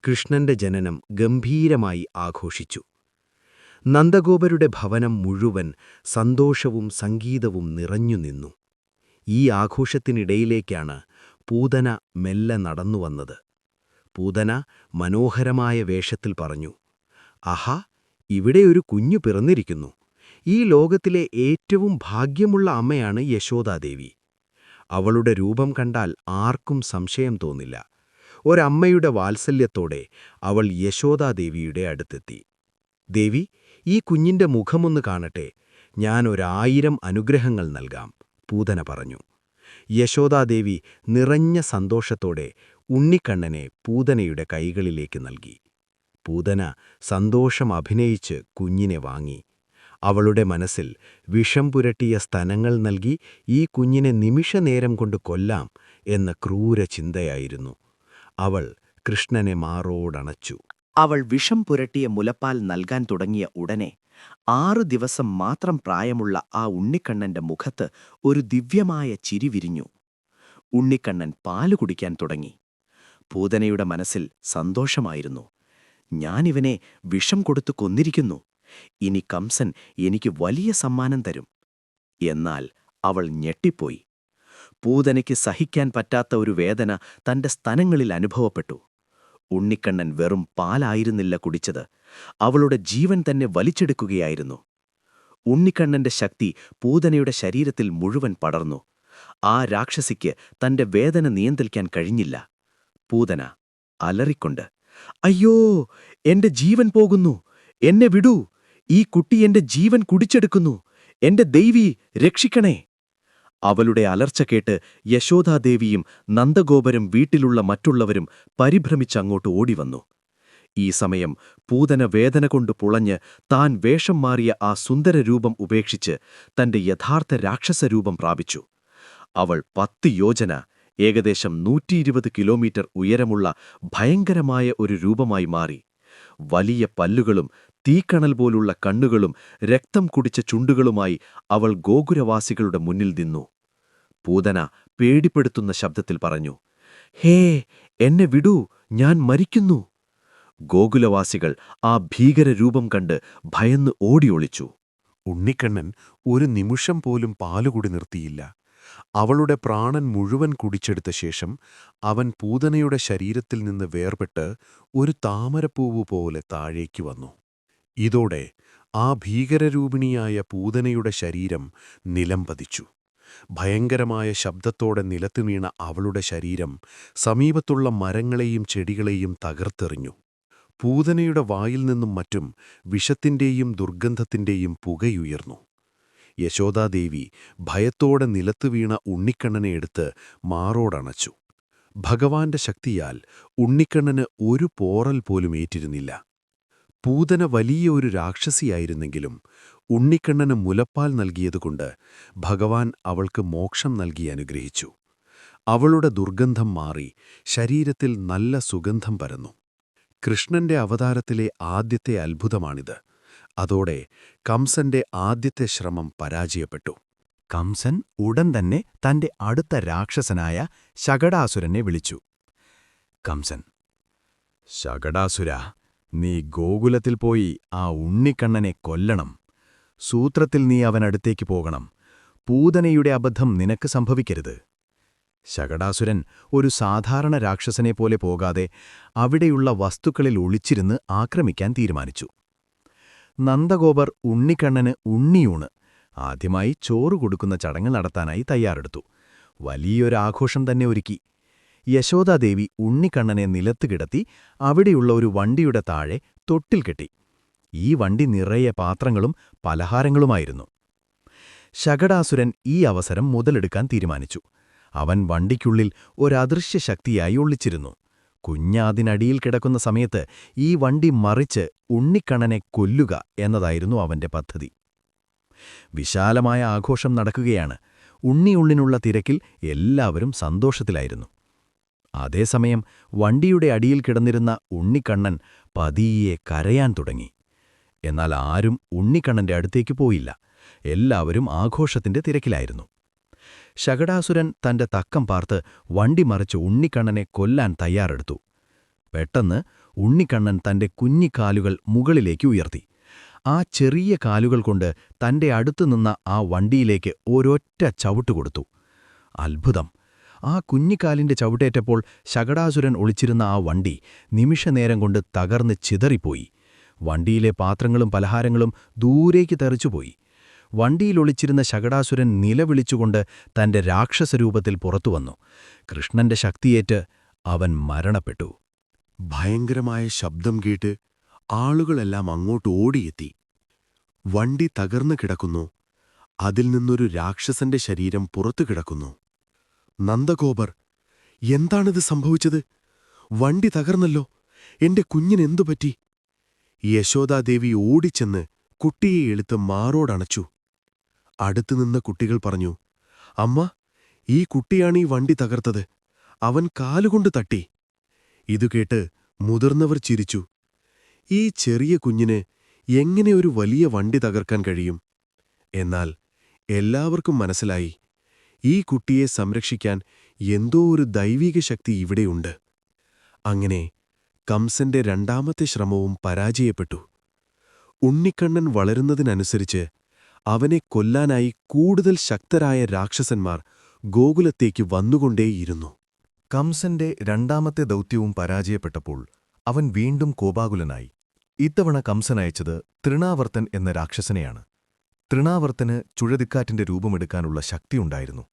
കൃഷ്ണന്റെ ജനനം ഗംഭീരമായി ആഘോഷിച്ചു. നന്ദഗോപരുടെ ഭവനം മുഴുവൻ സന്തോഷവും സംഗീതവും നിറഞ്ഞുനിന്നു. ഈ ആഘോഷത്തിനിടയിലേക്കാണ് പൂതന മെല്ലെ നടന്നുവന്നത്. പൂതന മനോഹരമായ വേഷത്തിൽ പറഞ്ഞു, ആഹാ, ഇവിടെ ഒരു കുഞ്ഞു പിറന്നിരിക്കുന്നു. ഈ ലോകത്തിലെ ഏറ്റവും ഭാഗ്യമുള്ള അമ്മയാണ് യശോദാദേവി. അവളുടെ രൂപം കണ്ടാൽ ആർക്കും സംശയം തോന്നില്ല. ഒരമ്മയുടെ വാത്സല്യത്തോടെ അവൾ യശോദാദേവിയുടെ അടുത്തെത്തി. ദേവി, ഈ കുഞ്ഞിന്റെ മുഖമൊന്ന് കാണട്ടെ. ഞാൻ 1000 അനുഗ്രഹങ്ങൾ നൽകാം, പൂതന പറഞ്ഞു. യശോദാദേവി നിറഞ്ഞ സന്തോഷത്തോടെ ഉണ്ണിക്കണ്ണനെ പൂതനയുടെ കൈകളിലേക്ക് നൽകി. പൂതന സന്തോഷം അഭിനയിച്ച് കുഞ്ഞിനെ വാങ്ങി. അവളുടെ മനസ്സിൽ വിഷം പുരട്ടിയ സ്തനങ്ങൾ നൽകി ഈ കുഞ്ഞിനെ നിമിഷനേരം കൊണ്ട് കൊല്ലാം എന്ന ക്രൂര ചിന്തയായിരുന്നു. അവൾ കൃഷ്ണനെ മാറോടണച്ചു. അവൾ വിഷം പുരട്ടിയ മുലപ്പാൽ നൽകാൻ തുടങ്ങിയ ഉടനെ 6 ദിവസം മാത്രം പ്രായമുള്ള ആ ഉണ്ണിക്കണ്ണന്റെ മുഖത്ത് ഒരു ദിവ്യമായ ചിരി വിരിഞ്ഞു. ഉണ്ണിക്കണ്ണൻ പാല് കുടിക്കാൻ തുടങ്ങി. പൂതനയുടെ മനസ്സിൽ സന്തോഷമായിരുന്നു. ഞാനിവനെ വിഷം കൊടുത്തു കൊന്നിരിക്കുന്നു. ഇനി കംസൻ എനിക്ക് വലിയ സമ്മാനം തരും. എന്നാൽ അവൾ ഞെട്ടിപ്പോയി. പൂതനയ്ക്ക് സഹിക്കാൻ പറ്റാത്ത ഒരു വേദന തന്റെ സ്തനങ്ങളിൽ അനുഭവപ്പെട്ടു. ഉണ്ണിക്കണ്ണൻ വെറും പാലായിരുന്നില്ല കുടിച്ചത്, അവളുടെ ജീവൻ തന്നെ വലിച്ചെടുക്കുകയായിരുന്നു. ഉണ്ണിക്കണ്ണന്റെ ശക്തി പൂതനയുടെ ശരീരത്തിൽ മുഴുവൻ പടർന്നു. ആ രാക്ഷസിക്ക് തന്റെ വേദന നിയന്ത്രിക്കാൻ കഴിഞ്ഞില്ല. പൂതന അലറിക്കൊണ്ട്, "അയ്യോ, എന്റെ ജീവൻ പോകുന്നു! എന്നെ വിടൂ! ഈ കുട്ടി എന്റെ ജീവൻ കുടിച്ചെടുക്കുന്നു! എന്റെ ദേവി, രക്ഷിക്കണേ!" അവളുടെ അലർച്ച കേട്ട് യശോദാദേവിയും നന്ദഗോപരും വീട്ടിലുള്ള മറ്റുള്ളവരും പരിഭ്രമിച്ചങ്ങോട്ട് ഓടിവന്നു. ഈ സമയം പൂതന വേദന കൊണ്ട് പുളഞ്ഞ് താൻ വേഷം മാറിയ ആ സുന്ദരരൂപം ഉപേക്ഷിച്ച് തന്റെ യഥാർത്ഥ രാക്ഷസരൂപം പ്രാപിച്ചു. അവൾ 10 യോജന, ഏകദേശം 120 കിലോമീറ്റർ ഉയരമുള്ള ഭയങ്കരമായ ഒരു രൂപമായി മാറി. വലിയ പല്ലുകളും തീക്കണൽ പോലുള്ള കണ്ണുകളും രക്തം കുടിച്ച ചുണ്ടുകളുമായി അവൾ ഗോകുരവാസികളുടെ മുന്നിൽ നിന്നു. പൂതന പേടിപ്പെടുത്തുന്ന ശബ്ദത്തിൽ പറഞ്ഞു, "ഹേ, എന്നെ വിടൂ, ഞാൻ മരിക്കുന്നു!" ഗോകുലവാസികൾ ആ ഭീകരരൂപം കണ്ട് ഭയന്ന് ഓടിയൊളിച്ചു. ഉണ്ണിക്കണ്ണൻ ഒരു നിമിഷം പോലും പാലുകുടി നിർത്തിയില്ല. അവളുടെ പ്രാണൻ മുഴുവൻ കുടിച്ചെടുത്ത ശേഷം അവൻ പൂതനയുടെ ശരീരത്തിൽ നിന്ന് വേർപെട്ട് ഒരു താമരപ്പൂവ് പോലെ താഴേക്ക് വന്നു. ഇതോടെ ആ ഭീകരരൂപിണിയായ പൂതനയുടെ ശരീരം നിലം പതിച്ചു. ഭയങ്കരമായ ശബ്ദത്തോടെ നിലത്തു വീണ അവളുടെ ശരീരം സമീപത്തുള്ള മരങ്ങളെയും ചെടികളെയും തകർത്തെറിഞ്ഞു. പൂതനയുടെ വായിൽ നിന്നും മറ്റും വിഷത്തിന്റെയും ദുർഗന്ധത്തിന്റെയും പുകയുയർന്നു. യശോദാദേവി ഭയത്തോടെ നിലത്തു വീണ ഉണ്ണിക്കണ്ണനെ എടുത്ത് മാറോടണച്ചു. ഭഗവാന്റെ ശക്തിയാൽ ഉണ്ണിക്കണ്ണന് ഒരു പോറൽ പോലും ഏറ്റിരുന്നില്ല. പൂതന വലിയ ഒരു രാക്ഷസിയായിരുന്നെങ്കിലും ഉണ്ണിക്കണ്ണന് മുലപ്പാൽ നൽകിയതുകൊണ്ട് ഭഗവാൻ അവൾക്ക് മോക്ഷം നൽകി അനുഗ്രഹിച്ചു. അവളുടെ ദുർഗന്ധം മാറി ശരീരത്തിൽ നല്ല സുഗന്ധം പരന്നു. കൃഷ്ണന്റെ അവതാരത്തിലെ ആദ്യത്തെ അത്ഭുതമാണിത്. അതോടെ കംസന്റെ ആദ്യത്തെ ശ്രമം പരാജയപ്പെട്ടു. കംസൻ ഉടൻ തന്നെ തന്റെ അടുത്ത രാക്ഷസനായ ശകടാസുരനെ വിളിച്ചു. കംസൻ: ശകടാസുര, നീ ഗോകുലത്തിൽ പോയി ആ ഉണ്ണിക്കണ്ണനെ കൊല്ലണം. സൂത്രത്തിൽ നീ അവനടുത്തേക്ക് പോകണം. പൂതനയുടെ അബദ്ധം നിനക്ക് സംഭവിക്കരുത്. ശകടാസുരൻ ഒരു സാധാരണ രാക്ഷസനെപ്പോലെ പോകാതെ അവിടെയുള്ള വസ്തുക്കളിൽ ഒളിച്ചിരുന്ന് ആക്രമിക്കാൻ തീരുമാനിച്ചു. നന്ദഗോപർ ഉണ്ണിക്കണ്ണന് ഉണ്ണിയൂണ്, ആദ്യമായി ചോറ് കൊടുക്കുന്ന ചടങ്ങ് നടത്താനായി തയ്യാറെടുത്തു. വലിയൊരാഘോഷം തന്നെ ഒരുക്കി. യശോദാദേവി ഉണ്ണിക്കണ്ണനെ നിലത്ത് കിടത്തി അവിടെയുള്ള ഒരു വണ്ടിയുടെ താഴെ തൊട്ടിൽ കെട്ടി. ഈ വണ്ടി നിറയെ പാത്രങ്ങളും പലഹാരങ്ങളുമായിരുന്നു. ശകടാസുരൻ ഈ അവസരം മുതലെടുക്കാൻ തീരുമാനിച്ചു. അവൻ വണ്ടിക്കുള്ളിൽ ഒരദൃശ്യ ശക്തിയായി ഒളിച്ചിരുന്നു. കുഞ്ഞാതിനടിയിൽ കിടക്കുന്ന സമയത്ത് ഈ വണ്ടി മറിച്ച് ഉണ്ണിക്കണ്ണനെ കൊല്ലുക എന്നതായിരുന്നു അവന്റെ പദ്ധതി. വിശാലമായ ആഘോഷം നടക്കുകയാണ്. ഉണ്ണിയുള്ളിനുള്ള തിരക്കിൽ എല്ലാവരും സന്തോഷത്തിലായിരുന്നു. അതേസമയം വണ്ടിയുടെ അടിയിൽ കിടന്നിരുന്ന ഉണ്ണിക്കണ്ണൻ പതിയെ കരയാൻ തുടങ്ങി. എന്നാൽ ആരും ഉണ്ണിക്കണ്ണന്റെ അടുത്തേക്ക് പോയില്ല. എല്ലാവരും ആഘോഷത്തിന്റെ തിരക്കിലായിരുന്നു. ശകടാസുരൻ തന്റെ തക്കം പാർത്ത് വണ്ടി മറിച്ച് ഉണ്ണിക്കണ്ണനെ കൊല്ലാൻ തയ്യാറെടുത്തു. പെട്ടെന്ന് ഉണ്ണിക്കണ്ണൻ തന്റെ കുഞ്ഞിക്കാലുകൾ മുകളിലേക്ക് ഉയർത്തി. ആ ചെറിയ കാലുകൾ കൊണ്ട് തന്റെ അടുത്തുനിന്ന ആ വണ്ടിയിലേക്ക് ഒരൊറ്റ ചവിട്ടുകൊടുത്തു. അത്ഭുതം! ആ കുഞ്ഞിക്കാലിന്റെ ചവിട്ടേറ്റപ്പോൾ ശകടാസുരൻ ഒളിച്ചിരുന്ന ആ വണ്ടി നിമിഷനേരം കൊണ്ട് തകർന്ന് ചിതറിപ്പോയി. വണ്ടിയിലെ പാത്രങ്ങളും പലഹാരങ്ങളും ദൂരേക്ക് തെറിച്ചുപോയി. വണ്ടിയിലൊളിച്ചിരുന്ന ശകടാസുരൻ നിലവിളിച്ചുകൊണ്ട് തന്റെ രാക്ഷസരൂപത്തിൽ പുറത്തുവന്നു. കൃഷ്ണന്റെ ശക്തിയേറ്റ് അവൻ മരണപ്പെട്ടു. ഭയങ്കരമായ ശബ്ദം കേട്ട് ആളുകളെല്ലാം അങ്ങോട്ട് ഓടിയെത്തി. വണ്ടി തകർന്നു കിടക്കുന്നു. അതിൽ നിന്നൊരു രാക്ഷസന്റെ ശരീരം പുറത്തു കിടക്കുന്നു. നന്ദഗോപർ: എന്താണിത് സംഭവിച്ചത്? വണ്ടി തകർന്നല്ലോ. എന്റെ കുഞ്ഞിനെന്തുപറ്റി? യശോദാദേവി ഓടിച്ചെന്ന് കുട്ടിയെ എടുത്ത് മാറോടണച്ചു. അടുത്തുനിന്ന കുട്ടികൾ പറഞ്ഞു, "അമ്മ, ഈ കുട്ടിയാണീ വണ്ടി തകർത്തത്. അവൻ കാലുകൊണ്ട് തട്ടി." ഇതുകേട്ട് മുതിർന്നവർ ചിരിച്ചു. ഈ ചെറിയ കുഞ്ഞിന് എങ്ങനെ ഒരു വലിയ വണ്ടി തകർക്കാൻ കഴിയും? എന്നാൽ എല്ലാവർക്കും മനസ്സിലായി, ഈ കുട്ടിയെ സംരക്ഷിക്കാൻ എന്തോ ഒരു ദൈവിക ശക്തി ഇവിടെയുണ്ട്. അങ്ങനെ കംസന്റെ രണ്ടാമത്തെ ശ്രമവും പരാജയപ്പെട്ടു. ഉണ്ണിക്കണ്ണൻ വളരുന്നതിനനുസരിച്ച് അവനെ കൊല്ലാനായി കൂടുതൽ ശക്തരായ രാക്ഷസന്മാർ ഗോകുലത്തേക്ക് വന്നുകൊണ്ടേയിരുന്നു. കംസന്റെ രണ്ടാമത്തെ ദൗത്യവും പരാജയപ്പെട്ടപ്പോൾ അവൻ വീണ്ടും കോപാകുലനായി. ഇത്തവണ കംസൻ അയച്ചത് തൃണാവർത്തൻ എന്ന രാക്ഷസനെയാണ്. തൃണാവർത്തന് ചുഴലിക്കാറ്റിന്റെ രൂപമെടുക്കാനുള്ള ശക്തിയുണ്ടായിരുന്നു.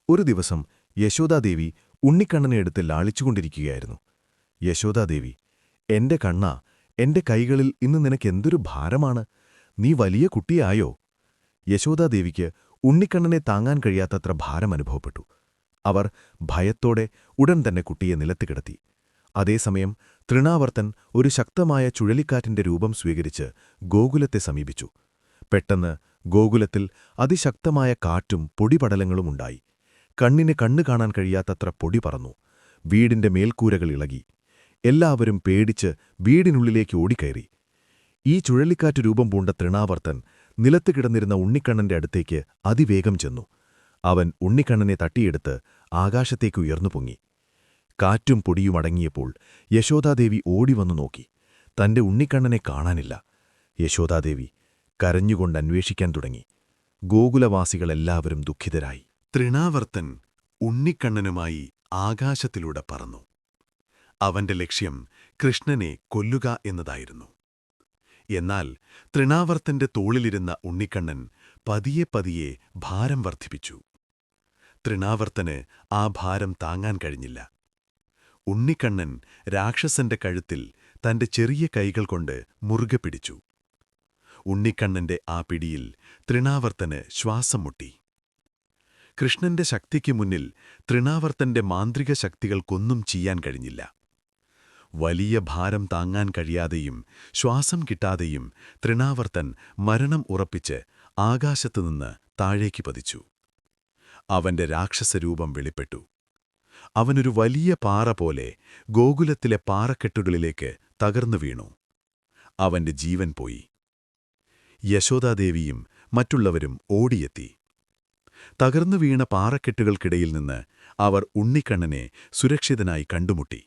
ഒരു ദിവസം യശോദാദേവി ഉണ്ണിക്കണ്ണനെ എടുത്ത് ലാളിച്ചുകൊണ്ടിരിക്കുകയായിരുന്നു. യശോദാദേവി, എന്റെ കണ്ണാ, എന്റെ കൈകളിൽ ഇന്ന് നിനക്കെന്തൊരു ഭാരമാണ്! നീ വലിയ കുട്ടിയായോ? യശോദാദേവിക്ക് ഉണ്ണിക്കണ്ണനെ താങ്ങാൻ കഴിയാത്തത്ര ഭാരം അനുഭവപ്പെട്ടു. അവർ ഭയത്തോടെ ഉടൻ തന്നെ കുട്ടിയെ നിലത്ത് കിടത്തി. അതേസമയം തൃണാവർത്തൻ ഒരു ശക്തമായ ചുഴലിക്കാറ്റിന്റെ രൂപം സ്വീകരിച്ച് ഗോകുലത്തെ സമീപിച്ചു. പെട്ടെന്ന് ഗോകുലത്തിൽ അതിശക്തമായ കാറ്റും പൊടിപടലങ്ങളും ഉണ്ടായി. കണ്ണിന് കണ്ണു കാണാൻ കഴിയാത്തത്ര പൊടി പറന്നു. വീടിന്റെ മേൽക്കൂരകൾ ഇളകി. എല്ലാവരും പേടിച്ച് വീടിനുള്ളിലേക്ക് ഓടിക്കയറി. ഈ ചുഴലിക്കാറ്റ് രൂപം പൂണ്ട തൃണാവർത്തൻ നിലത്ത് കിടന്നിരുന്ന ഉണ്ണിക്കണ്ണന്റെ അടുത്തേക്ക് അതിവേഗം ചെന്നു. അവൻ ഉണ്ണിക്കണ്ണനെ തട്ടിയെടുത്ത് ആകാശത്തേക്ക് ഉയർന്നു പൊങ്ങി. കാറ്റും പൊടിയും അടങ്ങിയപ്പോൾ യശോദാദേവി ഓടിവന്നു നോക്കി. തന്റെ ഉണ്ണിക്കണ്ണനെ കാണാനില്ല. യശോദാദേവി കരഞ്ഞുകൊണ്ട് അന്വേഷിക്കാൻ തുടങ്ങി. ഗോകുലവാസികളെല്ലാവരും ദുഃഖിതരായി. തൃണാവർത്തൻ ഉണ്ണിക്കണ്ണനുമായി ആകാശത്തിലൂടെ പറന്നു. അവന്റെ ലക്ഷ്യം കൃഷ്ണനെ കൊല്ലുക എന്നതായിരുന്നു. എന്നാൽ തൃണാവർത്തന്റെ തോളിലിരുന്ന ഉണ്ണിക്കണ്ണൻ പതിയെ പതിയെ ഭാരം വർദ്ധിപ്പിച്ചു. തൃണാവർത്തന് ആ ഭാരം താങ്ങാൻ കഴിഞ്ഞില്ല. ഉണ്ണിക്കണ്ണൻ രാക്ഷസന്റെ കഴുത്തിൽ തന്റെ ചെറിയ കൈകൾ കൊണ്ട് മുറുകെ പിടിച്ചു. ഉണ്ണിക്കണ്ണന്റെ ആ പിടിയിൽ തൃണാവർത്തന് ശ്വാസം മുട്ടി. കൃഷ്ണന്റെ ശക്തിക്ക് മുന്നിൽ തൃണാവർത്തന്റെ മാന്ത്രിക ശക്തികൾക്കൊന്നും ചെയ്യാൻ കഴിഞ്ഞില്ല. വലിയ ഭാരം താങ്ങാൻ കഴിയാതെയും ശ്വാസം കിട്ടാതെയും തൃണാവർത്തൻ മരണം ഉറപ്പിച്ച് ആകാശത്തുനിന്ന് താഴേക്ക് പതിച്ചു. അവന്റെ രാക്ഷസരൂപം വെളിപ്പെട്ടു. അവനൊരു വലിയ പാറ പോലെ ഗോകുലത്തിലെ പാറക്കെട്ടുകളിലേക്ക് തകർന്നു വീണു. അവന്റെ ജീവൻ പോയി. യശോദാദേവിയും മറ്റുള്ളവരും ഓടിയെത്തി. തകർന്നു വീണ പാറക്കെട്ടുകൾക്കിടയിൽ നിന്ന് അവർ ഉണ്ണിക്കണ്ണനെ സുരക്ഷിതനായി കണ്ടുമുട്ടി.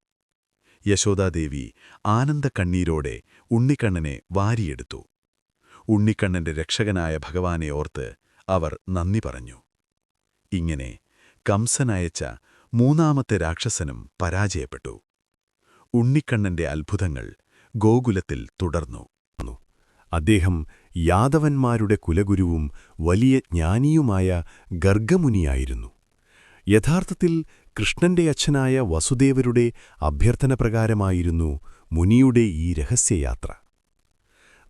യശോദാദേവി ആനന്ദക്കണ്ണീരോടെ ഉണ്ണിക്കണ്ണനെ വാരിയെടുത്തു. ഉണ്ണിക്കണ്ണന്റെ രക്ഷകനായ ഭഗവാനെ ഓർത്ത് അവർ നന്ദി പറഞ്ഞു. ഇങ്ങനെ കംസനയച്ച മൂന്നാമത്തെ രാക്ഷസനും പരാജയപ്പെട്ടു. ഉണ്ണിക്കണ്ണന്റെ അത്ഭുതങ്ങൾ ഗോകുലത്തിൽ തുടർന്നു. അദ്ദേഹം യാദവന്മാരുടെ കുലഗുരുവും വലിയ ജ്ഞാനിയുമായ ഗർഗമുനിയായിരുന്നു. യഥാർത്ഥത്തിൽ കൃഷ്ണന്റെ അച്ഛനായ വസുദേവരുടെ അഭ്യർത്ഥനപ്രകാരമായിരുന്നു മുനിയുടെ ഈ രഹസ്യയാത്ര.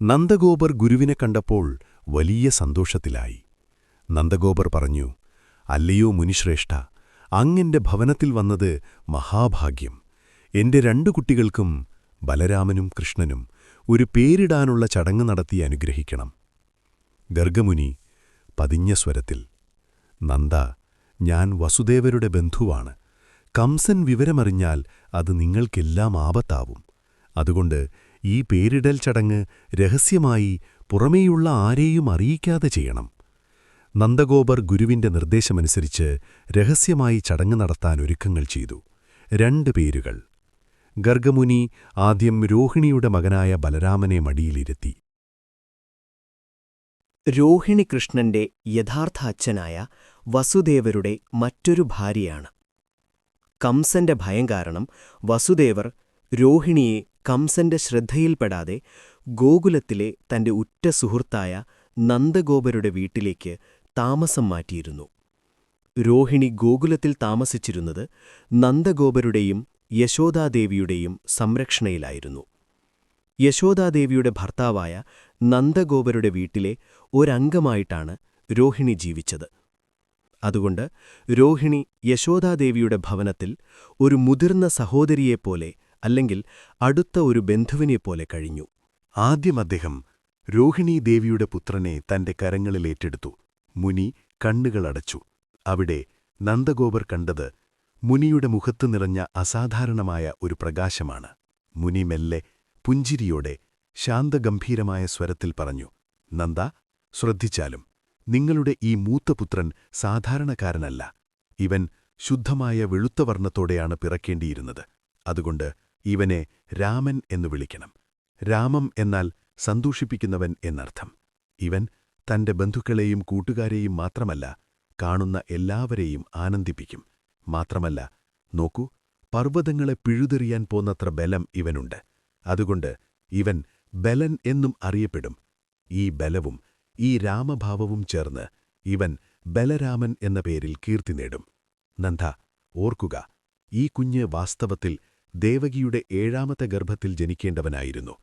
നന്ദഗോപർ ഗുരുവിനെ കണ്ടപ്പോൾ വലിയ സന്തോഷത്തിലായി. നന്ദഗോപർ പറഞ്ഞു, അല്ലയോ മുനിശ്രേഷ്ഠ, അങ്ങെന്റെ ഭവനത്തിൽ വന്നത് മഹാഭാഗ്യം. എന്റെ 2 കുട്ടികൾക്കും, ബലരാമനും കൃഷ്ണനും, ഒരു പേരിടാനുള്ള ചടങ്ങ് നടത്തി അനുഗ്രഹിക്കണം. ഗർഗമുനി പതിഞ്ഞ സ്വരത്തിൽ, നന്ദ, ഞാൻ വസുദേവരുടെ ബന്ധുവാണ്. കംസൻ വിവരമറിഞ്ഞാൽ അത് നിങ്ങൾക്കെല്ലാം ആപത്താവും. അതുകൊണ്ട് ഈ പേരിടൽ ചടങ്ങ് രഹസ്യമായി പുറമേയുള്ള ആരെയും അറിയിക്കാതെ ചെയ്യണം. നന്ദഗോപർ ഗുരുവിന്റെ നിർദ്ദേശമനുസരിച്ച് രഹസ്യമായി ചടങ്ങ് നടത്താൻ ഒരുക്കങ്ങൾ ചെയ്തു. 2 പേരുകൾ. ഗർഗമുനി ആദ്യം രോഹിണിയുടെ മകനായ ബലരാമനെ മടിയിലിരുത്തി. രോഹിണി കൃഷ്ണന്റെ യഥാർത്ഥ അച്ഛനായ വസുദേവരുടെ മറ്റൊരു ഭാര്യയാണ്. കംസന്റെ ഭയം കാരണം വസുദേവർ രോഹിണിയെ കംസന്റെ ശ്രദ്ധയിൽപ്പെടാതെ ഗോകുലത്തിലെ തന്റെ ഉറ്റ സുഹൃത്തായ നന്ദഗോപരുടെ വീട്ടിലേക്ക് താമസം മാറ്റിയിരുന്നു. രോഹിണി ഗോകുലത്തിൽ താമസിച്ചിരുന്നത് നന്ദഗോപരുടെയും യശോദാദേവിയുടെയും സംരക്ഷണയിലായിരുന്നു. യശോദാദേവിയുടെ ഭർത്താവായ നന്ദഗോപരുടെ വീട്ടിലെ ഒരംഗമായിട്ടാണ് രോഹിണി ജീവിച്ചത്. അതുകൊണ്ട് രോഹിണി യശോദാദേവിയുടെ ഭവനത്തിൽ ഒരു മുതിർന്ന സഹോദരിയെപ്പോലെ, അല്ലെങ്കിൽ അടുത്ത ഒരു ബന്ധുവിനെപ്പോലെ കഴിഞ്ഞു. ആദ്യം അദ്ദേഹം രോഹിണീദേവിയുടെ പുത്രനെ തന്റെ കരങ്ങളിൽ ഏറ്റെടുത്തു. മുനി കണ്ണുകളടച്ചു. അവിടെ നന്ദഗോപർ കണ്ടത് മുനിയുടെ മുഖത്തു നിറഞ്ഞ അസാധാരണമായ ഒരു പ്രകാശമാണ്. മുനി മെല്ലെ പുഞ്ചിരിയോടെ ശാന്തഗംഭീരമായ സ്വരത്തിൽ പറഞ്ഞു, നന്ദ, ശ്രദ്ധിച്ചാലും നിങ്ങളുടെ ഈ മൂത്തപുത്രൻ സാധാരണക്കാരനല്ല. ഇവൻ ശുദ്ധമായ വെളുത്ത വർണ്ണത്തോടെയാണ് പിറക്കേണ്ടിയിരുന്നത്. അതുകൊണ്ട് ഇവനെ രാമൻ എന്നു വിളിക്കണം. രാമം എന്നാൽ സന്തോഷിപ്പിക്കുന്നവൻ എന്നർത്ഥം. ഇവൻ തന്റെ ബന്ധുക്കളെയും കൂട്ടുകാരെയും മാത്രമല്ല, കാണുന്ന എല്ലാവരെയും ആനന്ദിപ്പിക്കും. മാത്രമല്ല, നോക്കൂ, പർവ്വതങ്ങളെ പിഴുതെറിയാൻ പോന്നത്ര ബലം ഇവനുണ്ട്. അതുകൊണ്ട് ഇവൻ ബലൻ എന്നും അറിയപ്പെടും. ഈ ബലവും ഈ രാമഭാവവും ചേർന്ന് ഇവൻ ബലരാമൻ എന്ന പേരിൽ കീർത്തി നേടും. നന്ദ, ഓർക്കുക, ഈ കുഞ്ഞ് വാസ്തവത്തിൽ ദേവകിയുടെ 7ാമത്തെ ഗർഭത്തിൽ ജനിക്കേണ്ടവനായിരുന്നു.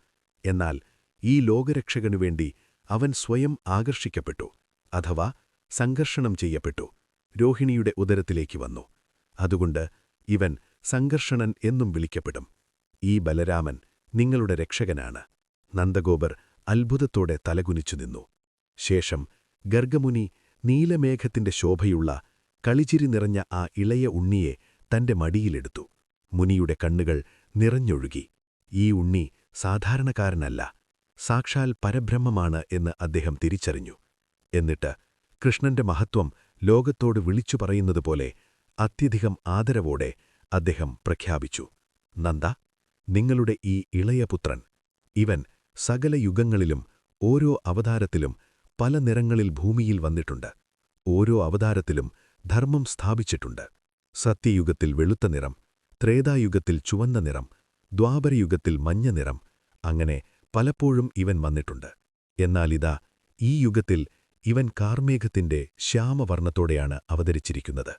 എന്നാൽ ഈ ലോകരക്ഷകനുവേണ്ടി അവൻ സ്വയം ആകർഷിക്കപ്പെട്ടു, അഥവാ സംഘർഷണം ചെയ്യപ്പെട്ടു, രോഹിണിയുടെ ഉദരത്തിലേക്ക് വന്നു. അതുകൊണ്ട് ഇവൻ സംഘർഷണൻ എന്നും വിളിക്കപ്പെടും. ഈ ബലരാമൻ നിങ്ങളുടെ രക്ഷകനാണ്. നന്ദഗോപർ അത്ഭുതത്തോടെ തലകുനിച്ചു നിന്നു. ശേഷം ഗർഗമുനി നീലമേഘത്തിന്റെ ശോഭയുള്ള കളിച്ചിരി നിറഞ്ഞ ആ ഇളയ ഉണ്ണിയെ തന്റെ മടിയിലെടുത്തു. മുനിയുടെ കണ്ണുകൾ നിറഞ്ഞൊഴുകി. ഈ ഉണ്ണി സാധാരണക്കാരനല്ല, സാക്ഷാൽ പരബ്രഹ്മമാണ് എന്ന് അദ്ദേഹം തിരിച്ചറിഞ്ഞു. എന്നിട്ട് കൃഷ്ണന്റെ മഹത്വം ലോകത്തോട് വിളിച്ചു പറയുന്നതുപോലെ അത്യധികം ആദരവോടെ അദ്ദേഹം പ്രഖ്യാപിച്ചു: നന്ദ, നിങ്ങളുടെ ഈ ഇളയ പുത്രൻ, ഇവൻ സകല യുഗങ്ങളിലും ഓരോ അവതാരത്തിലും പല നിറങ്ങളിൽ ഭൂമിയിൽ വന്നിട്ടുണ്ട്. ഓരോ അവതാരത്തിലും ധർമ്മം സ്ഥാപിച്ചിട്ടുണ്ട്. സത്യയുഗത്തിൽ വെളുത്ത നിറം, ത്രേതായുഗത്തിൽ ചുവന്ന നിറം, ദ്വാപരയുഗത്തിൽ മഞ്ഞ നിറം, അങ്ങനെ പലപ്പോഴും ഇവൻ വന്നിട്ടുണ്ട്. എന്നാലിതാ ഈ യുഗത്തിൽ ഇവൻ കാർമേഘത്തിന്റെ ശ്യാമവർണ്ണത്തോടെയാണ് അവതരിച്ചിരിക്കുന്നത്.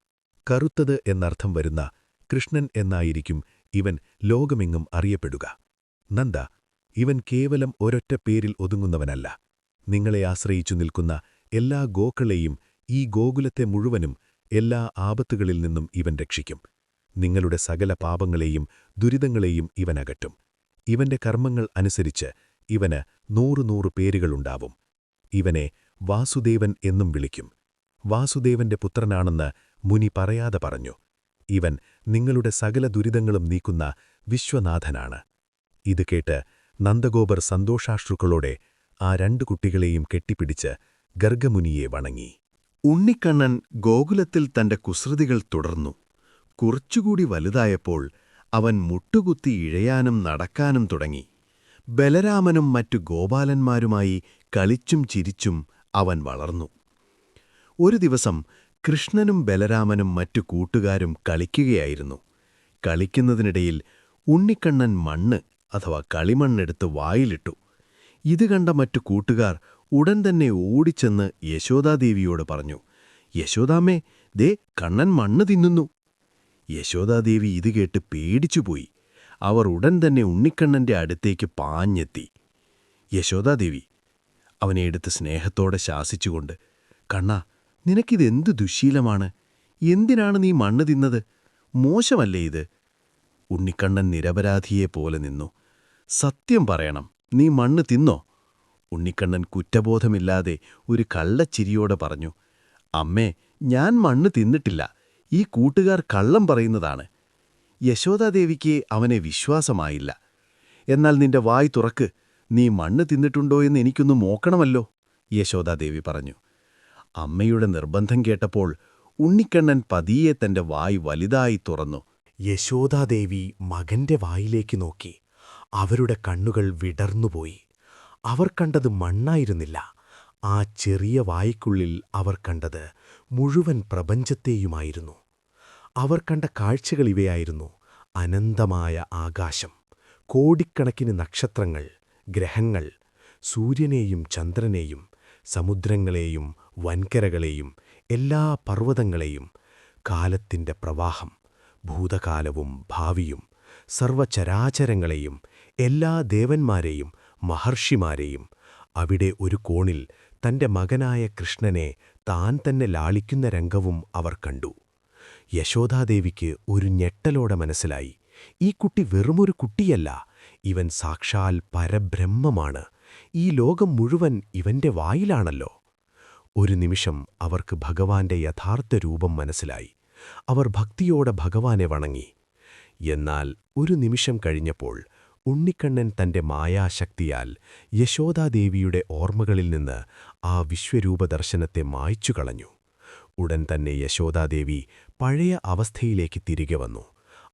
കറുത്തത് എന്നർത്ഥം വരുന്ന കൃഷ്ണൻ എന്നായിരിക്കും ഇവൻ ലോകമെങ്ങും അറിയപ്പെടുക. നന്ദ, ഇവൻ കേവലം ഒരൊറ്റ പേരിൽ ഒതുങ്ങുന്നവനല്ല. നിങ്ങളെ ആശ്രയിച്ചു നിൽക്കുന്ന എല്ലാ ഗോക്കളെയും, ഈ ഗോകുലത്തെ മുഴുവനും എല്ലാ ആപത്തുകളിൽ നിന്നും ഇവൻ രക്ഷിക്കും. നിങ്ങളുടെ സകല പാപങ്ങളെയും ദുരിതങ്ങളെയും ഇവൻ അകറ്റും. ഇവന്റെ കർമ്മങ്ങൾ അനുസരിച്ച് ഇവന് 100 പേരുകളുണ്ടാവും. ഇവനെ വാസുദേവൻ എന്നും വിളിക്കും. വാസുദേവന്റെ പുത്രനാണെന്ന് മുനി പറയാതെ പറഞ്ഞു. ഇവൻ നിങ്ങളുടെ സകല ദുരിതങ്ങളും നീക്കുന്ന വിശ്വനാഥനാണ്. ഇത് കേട്ട് നന്ദഗോപർ സന്തോഷാശ്രുക്കളോടെ ആ 2 കുട്ടികളെയും കെട്ടിപ്പിടിച്ച് ഗർഗമുനിയെ വണങ്ങി. ഉണ്ണിക്കണ്ണൻ ഗോകുലത്തിൽ തന്റെ കുസൃതികൾ തുടർന്നു. കുറച്ചുകൂടി വലുതായപ്പോൾ അവൻ മുട്ടുകുത്തി ഇഴയാനും നടക്കാനും തുടങ്ങി. ബലരാമനും മറ്റു ഗോപാലന്മാരുമായി കളിച്ചും ചിരിച്ചും അവൻ വളർന്നു. ഒരു ദിവസം കൃഷ്ണനും ബലരാമനും മറ്റു കൂട്ടുകാരും കളിക്കുകയായിരുന്നു. കളിക്കുന്നതിനിടയിൽ ഉണ്ണിക്കണ്ണൻ മണ്ണ് അഥവാ കളിമണ്ണെടുത്ത് വായിലിട്ടു. ഇത് കണ്ട മറ്റു കൂട്ടുകാർ ഉടൻ തന്നെ ഓടിച്ചെന്ന് യശോദാദേവിയോട് പറഞ്ഞു: യശോദാമ്മേ, ദേ കണ്ണൻ മണ്ണ് തിന്നുന്നു. യശോദാദേവി ഇത് കേട്ട് പേടിച്ചുപോയി. അവർ ഉടൻ തന്നെ ഉണ്ണിക്കണ്ണന്റെ അടുത്തേക്ക് പാഞ്ഞെത്തി. യശോദാദേവി അവനെ എടുത്ത് സ്നേഹത്തോടെ ശാസിച്ചുകൊണ്ട്: കണ്ണാ, നിനക്കിതെന്തു ദുശ്ശീലമാണ്? എന്തിനാണ് നീ മണ്ണ് തിന്നത്? മോശമല്ലേ ഇത്? ഉണ്ണിക്കണ്ണൻ നിരപരാധിയെപ്പോലെ നിന്നു. സത്യം പറയണം, നീ മണ്ണ് തിന്നോ? ഉണ്ണിക്കണ്ണൻ കുറ്റബോധമില്ലാതെ ഒരു കള്ളച്ചിരിയോടെ പറഞ്ഞു: അമ്മേ, ഞാൻ മണ്ണ് തിന്നിട്ടില്ല. ഈ കൂട്ടുകാർ കള്ളം പറയുന്നതാണ്. യശോദാദേവിക്ക് അവനെ വിശ്വാസമായില്ല. എന്നാൽ നിന്റെ വായ് തുറക്ക്, നീ മണ്ണ് തിന്നിട്ടുണ്ടോ എന്ന് എനിക്കൊന്ന് നോക്കണമല്ലോ, യശോദാദേവി പറഞ്ഞു. അമ്മയുടെ നിർബന്ധം കേട്ടപ്പോൾ ഉണ്ണിക്കണ്ണൻ പതിയെ തന്റെ വായ് വലുതായി തുറന്നു. യശോദാദേവി മകന്റെ വായിലേക്ക് നോക്കി. അവരുടെ കണ്ണുകൾ വിടർന്നുപോയി. അവർ കണ്ടത് മണ്ണായിരുന്നില്ല. ആ ചെറിയ വായ്ക്കുള്ളിൽ അവർ കണ്ടത് മുഴുവൻ പ്രപഞ്ചത്തെയുമായിരുന്നു. അവർ കണ്ട കാഴ്ചകളിവയായിരുന്നു: അനന്തമായ ആകാശം, കോടിക്കണക്കിന് നക്ഷത്രങ്ങൾ, ഗ്രഹങ്ങൾ, സൂര്യനെയും ചന്ദ്രനെയും, സമുദ്രങ്ങളെയും വൻകരകളെയും എല്ലാ പർവ്വതങ്ങളെയും, കാലത്തിന്റെ പ്രവാഹം, ഭൂതകാലവും ഭാവിയും, സർവചരാചരങ്ങളെയും, എല്ലാ ദേവന്മാരെയും മഹർഷിമാരെയും. അവിടെ ഒരു കോണിൽ തന്റെ മകനായ കൃഷ്ണനെ താൻ തന്നെ ലാളിക്കുന്ന രംഗവും അവർ കണ്ടു. യശോദാദേവിക്ക് ഒരു ഞെട്ടലോടെ മനസ്സിലായി: ഈ കുട്ടി വെറുമൊരു കുട്ടിയല്ല, ഇവൻ സാക്ഷാൽ പരബ്രഹ്മമാണ്. ഈ ലോകം മുഴുവൻ ഇവന്റെ വായിലാണല്ലോ. ഒരു നിമിഷം അവർക്ക് ഭഗവാന്റെ യഥാർത്ഥ രൂപം മനസ്സിലായി. അവർ ഭക്തിയോടെ ഭഗവാനെ വണങ്ങി. എന്നാൽ ഒരു നിമിഷം കഴിഞ്ഞപ്പോൾ ഉണ്ണിക്കണ്ണൻ തന്റെ മായാശക്തിയാൽ യശോദാദേവിയുടെ ഓർമ്മകളിൽ നിന്ന് ആ വിശ്വരൂപദർശനത്തെ മായ്ച്ചുകളഞ്ഞു. ഉടൻ തന്നെ യശോദാദേവി പഴയ അവസ്ഥയിലേക്ക് തിരികെ വന്നു.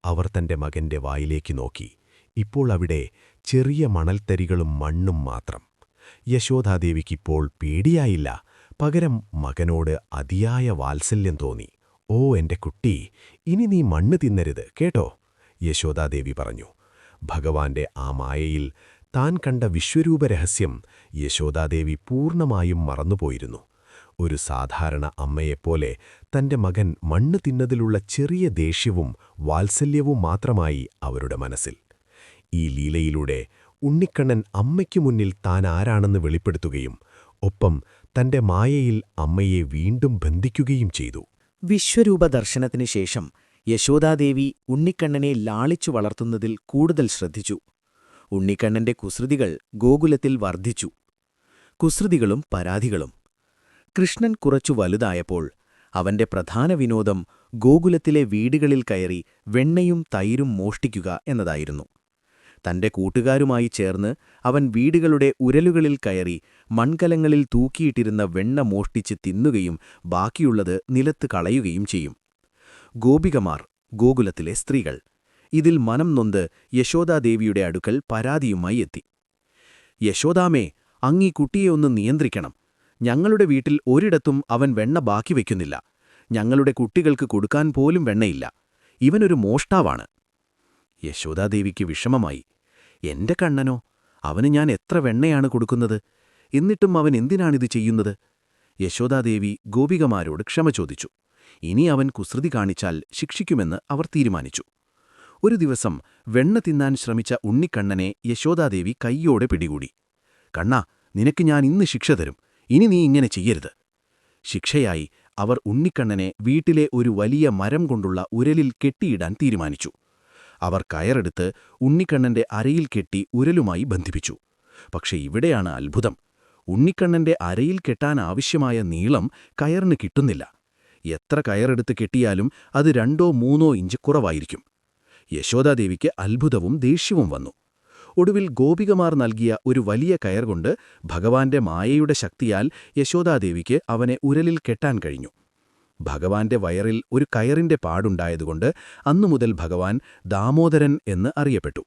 അവർ തന്റെ മകന്റെ വായിലേക്ക് നോക്കി. ഇപ്പോൾ അവിടെ ചെറിയ മണൽത്തരികളും മണ്ണും മാത്രം. യശോദാദേവിക്കിപ്പോൾ പേടിയായില്ല, പകരം മകനോട് അതിയായ വാത്സല്യം തോന്നി. ഓ എന്റെ കുട്ടി, ഇനി നീ മണ്ണ് തിന്നരുത് കേട്ടോ, യശോദാദേവി പറഞ്ഞു. ഭഗവാന്റെ ആ മായയിൽ താൻ കണ്ട വിശ്വരൂപരഹസ്യം യശോദാദേവി പൂർണ്ണമായും മറന്നുപോയിരുന്നു. ഒരു സാധാരണ അമ്മയെപ്പോലെ തന്റെ മകൻ മണ്ണ് തിന്നതിലുള്ള ചെറിയ ദേഷ്യവും വാത്സല്യവും മാത്രമായി അവരുടെ മനസ്സിൽ. ഈ ലീലയിലൂടെ ഉണ്ണിക്കണ്ണൻ അമ്മയ്ക്കു മുന്നിൽ താൻ ആരാണെന്ന് വെളിപ്പെടുത്തുകയും ഒപ്പം തന്റെ മായയിൽ അമ്മയെ വീണ്ടും ബന്ധിക്കുകയും ചെയ്തു. വിശ്വരൂപ ദർശനത്തിനു ശേഷം യശോദാദേവി ഉണ്ണിക്കണ്ണനെ ലാളിച്ചു വളർത്തുന്നതിൽ കൂടുതൽ ശ്രദ്ധിച്ചു. ഉണ്ണിക്കണ്ണന്റെ കുസൃതികൾ ഗോകുലത്തിൽ വർദ്ധിച്ചു. കുസൃതികളും പരാതികളും. കൃഷ്ണൻ കുറച്ചു വലുതായപ്പോൾ അവന്റെ പ്രധാന വിനോദം ഗോകുലത്തിലെ വീടുകളിൽ കയറി വെണ്ണയും തൈരും മോഷ്ടിക്കുക എന്നതായിരുന്നു. തന്റെ കൂട്ടുകാരുമായി ചേർന്ന് അവൻ വീടുകളുടെ ഉരലുകളിൽ കയറി മൺകലങ്ങളിൽ തൂക്കിയിട്ടിരുന്ന വെണ്ണ മോഷ്ടിച്ച് തിന്നുകയും ബാക്കിയുള്ളത് നിലത്ത് കളയുകയും ചെയ്യും. ഗോപികമാർ, ഗോകുലത്തിലെ സ്ത്രീകൾ, ഇതിൽ മനം നൊന്ത് യശോദാദേവിയുടെ അടുക്കൽ പരാതിയുമായി എത്തി. യശോദാമേ, അങ്ങീ കുട്ടിയെ ഒന്ന് നിയന്ത്രിക്കണം. ഞങ്ങളുടെ വീട്ടിൽ ഒരിടത്തും അവൻ വെണ്ണ ബാക്കി വയ്ക്കുന്നില്ല. ഞങ്ങളുടെ കുട്ടികൾക്ക് കൊടുക്കാൻ പോലും വെണ്ണയില്ല. ഇവനൊരു മോഷ്ടാവാണ്. യശോദാദേവിക്ക് വിഷമമായി. എന്റെ കണ്ണനോ, അവന് ഞാൻ എത്ര വെണ്ണയാണ് കൊടുക്കുന്നത്? എന്നിട്ടും അവൻ എന്തിനാണിത് ചെയ്യുന്നത്? യശോദാദേവി ഗോപികമാരോട് ക്ഷമ ചോദിച്ചു. ഇനി അവൻ കുസൃതി കാണിച്ചാൽ ശിക്ഷിക്കുമെന്ന് അവർ തീരുമാനിച്ചു. ഒരു ദിവസം വെണ്ണ തിന്നാൻ ശ്രമിച്ച ഉണ്ണിക്കണ്ണനെ യശോദാദേവി കൈയോടെ പിടികൂടി. കണ്ണാ, നിനക്ക് ഞാൻ ഇന്ന് ശിക്ഷ തരും. ഇനി നീ ഇങ്ങനെ ചെയ്യരുത്. ശിക്ഷയായി അവർ ഉണ്ണിക്കണ്ണനെ വീട്ടിലെ ഒരു വലിയ മരം കൊണ്ടുള്ള ഉരലിൽ കെട്ടിയിടാൻ തീരുമാനിച്ചു. അവർ കയറെടുത്ത് ഉണ്ണിക്കണ്ണന്റെ അരയിൽ കെട്ടി ഉരലുമായി ബന്ധിപ്പിച്ചു. പക്ഷെ ഇവിടെയാണ് അത്ഭുതം. ഉണ്ണിക്കണ്ണന്റെ അരയിൽ കെട്ടാൻ ആവശ്യമായ നീളം കയറിന് കിട്ടുന്നില്ല. എത്ര കയറെടുത്ത് കെട്ടിയാലും അത് 2-3 ഇഞ്ച് കുറവായിരിക്കും. യശോദാദേവിക്ക് അത്ഭുതവും ദേഷ്യവും വന്നു. ഒടുവിൽ ഗോപികമാർ നൽകിയ ഒരു വലിയ കയർ കൊണ്ട് ഭഗവാന്റെ മായയുടെ ശക്തിയാൽ യശോദാദേവിക്ക് അവനെ ഉരലിൽ കെട്ടാൻ കഴിഞ്ഞു. ഭഗവാന്റെ വയറിൽ ഒരു കയറിന്റെ പാടുണ്ടായതുകൊണ്ട് അന്നുമുതൽ ഭഗവാൻ ദാമോദരൻ എന്ന് അറിയപ്പെട്ടു.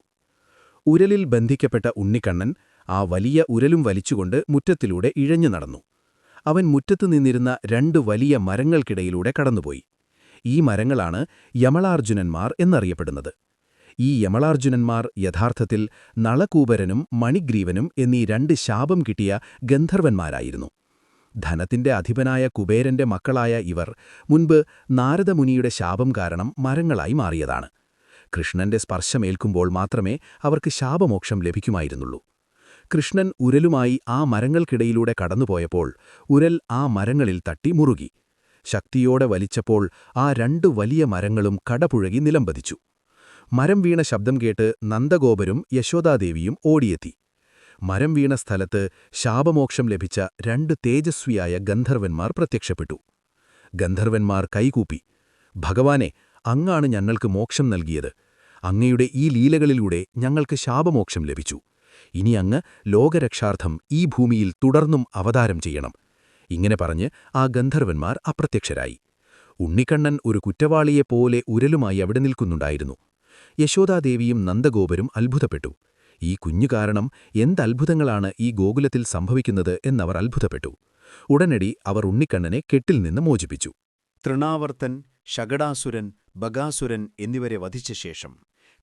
ഉരലിൽ ബന്ധിക്കപ്പെട്ട ഉണ്ണിക്കണ്ണൻ ആ വലിയ ഉരലും വലിച്ചുകൊണ്ട് മുറ്റത്തിലൂടെ ഇഴഞ്ഞു നടന്നു. അവൻ മുറ്റത്തു നിന്നിരുന്ന 2 വലിയ മരങ്ങൾക്കിടയിലൂടെ കടന്നുപോയി. ഈ മരങ്ങളാണ് യമളാർജുനന്മാർ എന്നറിയപ്പെടുന്നത്. ഈ യമളാർജുനന്മാർ യഥാർത്ഥത്തിൽ നളകൂബരനും മണിഗ്രീവനും എന്നീ 2 ശാപം കിട്ടിയ ഗന്ധർവന്മാരായിരുന്നു. ധനത്തിന്റെ അധിപനായ കുബേരന്റെ മക്കളായ ഇവർ മുൻപ് നാരദമുനിയുടെ ശാപം കാരണം മരങ്ങളായി മാറിയതാണ്. കൃഷ്ണന്റെ സ്പർശമേൽക്കുമ്പോൾ മാത്രമേ അവർക്ക് ശാപമോക്ഷം ലഭിക്കുമായിരുന്നുള്ളൂ. കൃഷ്ണൻ ഉരലുമായി ആ മരങ്ങൾക്കിടയിലൂടെ കടന്നുപോയപ്പോൾ ഉരൽ ആ മരങ്ങളിൽ തട്ടി മുറുകി. ശക്തിയോടെ വലിച്ചപ്പോൾ ആ 2 വലിയ മരങ്ങളും കടപുഴകി നിലംപതിച്ചു. മരം വീണ ശബ്ദം കേട്ട് നന്ദഗോപരും യശോദാദേവിയും ഓടിയെത്തി. മരം വീണ സ്ഥലത്ത് ശാപമോക്ഷം ലഭിച്ച 2 തേജസ്വിയായ ഗന്ധർവന്മാർ പ്രത്യക്ഷപ്പെട്ടു. ഗന്ധർവന്മാർ കൈകൂപ്പി, ഭഗവാനെ, അങ്ങാണ് ഞങ്ങൾക്ക് മോക്ഷം നൽകിയത്. അങ്ങയുടെ ഈ ലീലകളിലൂടെ ഞങ്ങൾക്ക് ശാപമോക്ഷം ലഭിച്ചു. ഇനി അങ്ങ് ലോകരക്ഷാർത്ഥം ഈ ഭൂമിയിൽ തുടർന്നും അവതാരം ചെയ്യണം. ഇങ്ങനെ പറഞ്ഞ് ആ ഗന്ധർവന്മാർ അപ്രത്യക്ഷരായി. ഉണ്ണിക്കണ്ണൻ ഒരു കുറ്റവാളിയെപ്പോലെ ഉരലുമായി അവിടെ നിൽക്കുന്നുണ്ടായിരുന്നു. യശോദാദേവിയും നന്ദഗോപരും അത്ഭുതപ്പെട്ടു. ഈ കുഞ്ഞു കാരണം എന്തത്ഭുതങ്ങളാണ് ഈ ഗോകുലത്തിൽ സംഭവിക്കുന്നത് എന്നവർ അത്ഭുതപ്പെട്ടു. ഉടനടി അവർ ഉണ്ണിക്കണ്ണനെ കെട്ടിൽ നിന്ന് മോചിപ്പിച്ചു. തൃണാവർത്തൻ, ശകടാസുരൻ, ബകാസുരൻ എന്നിവരെ വധിച്ച ശേഷം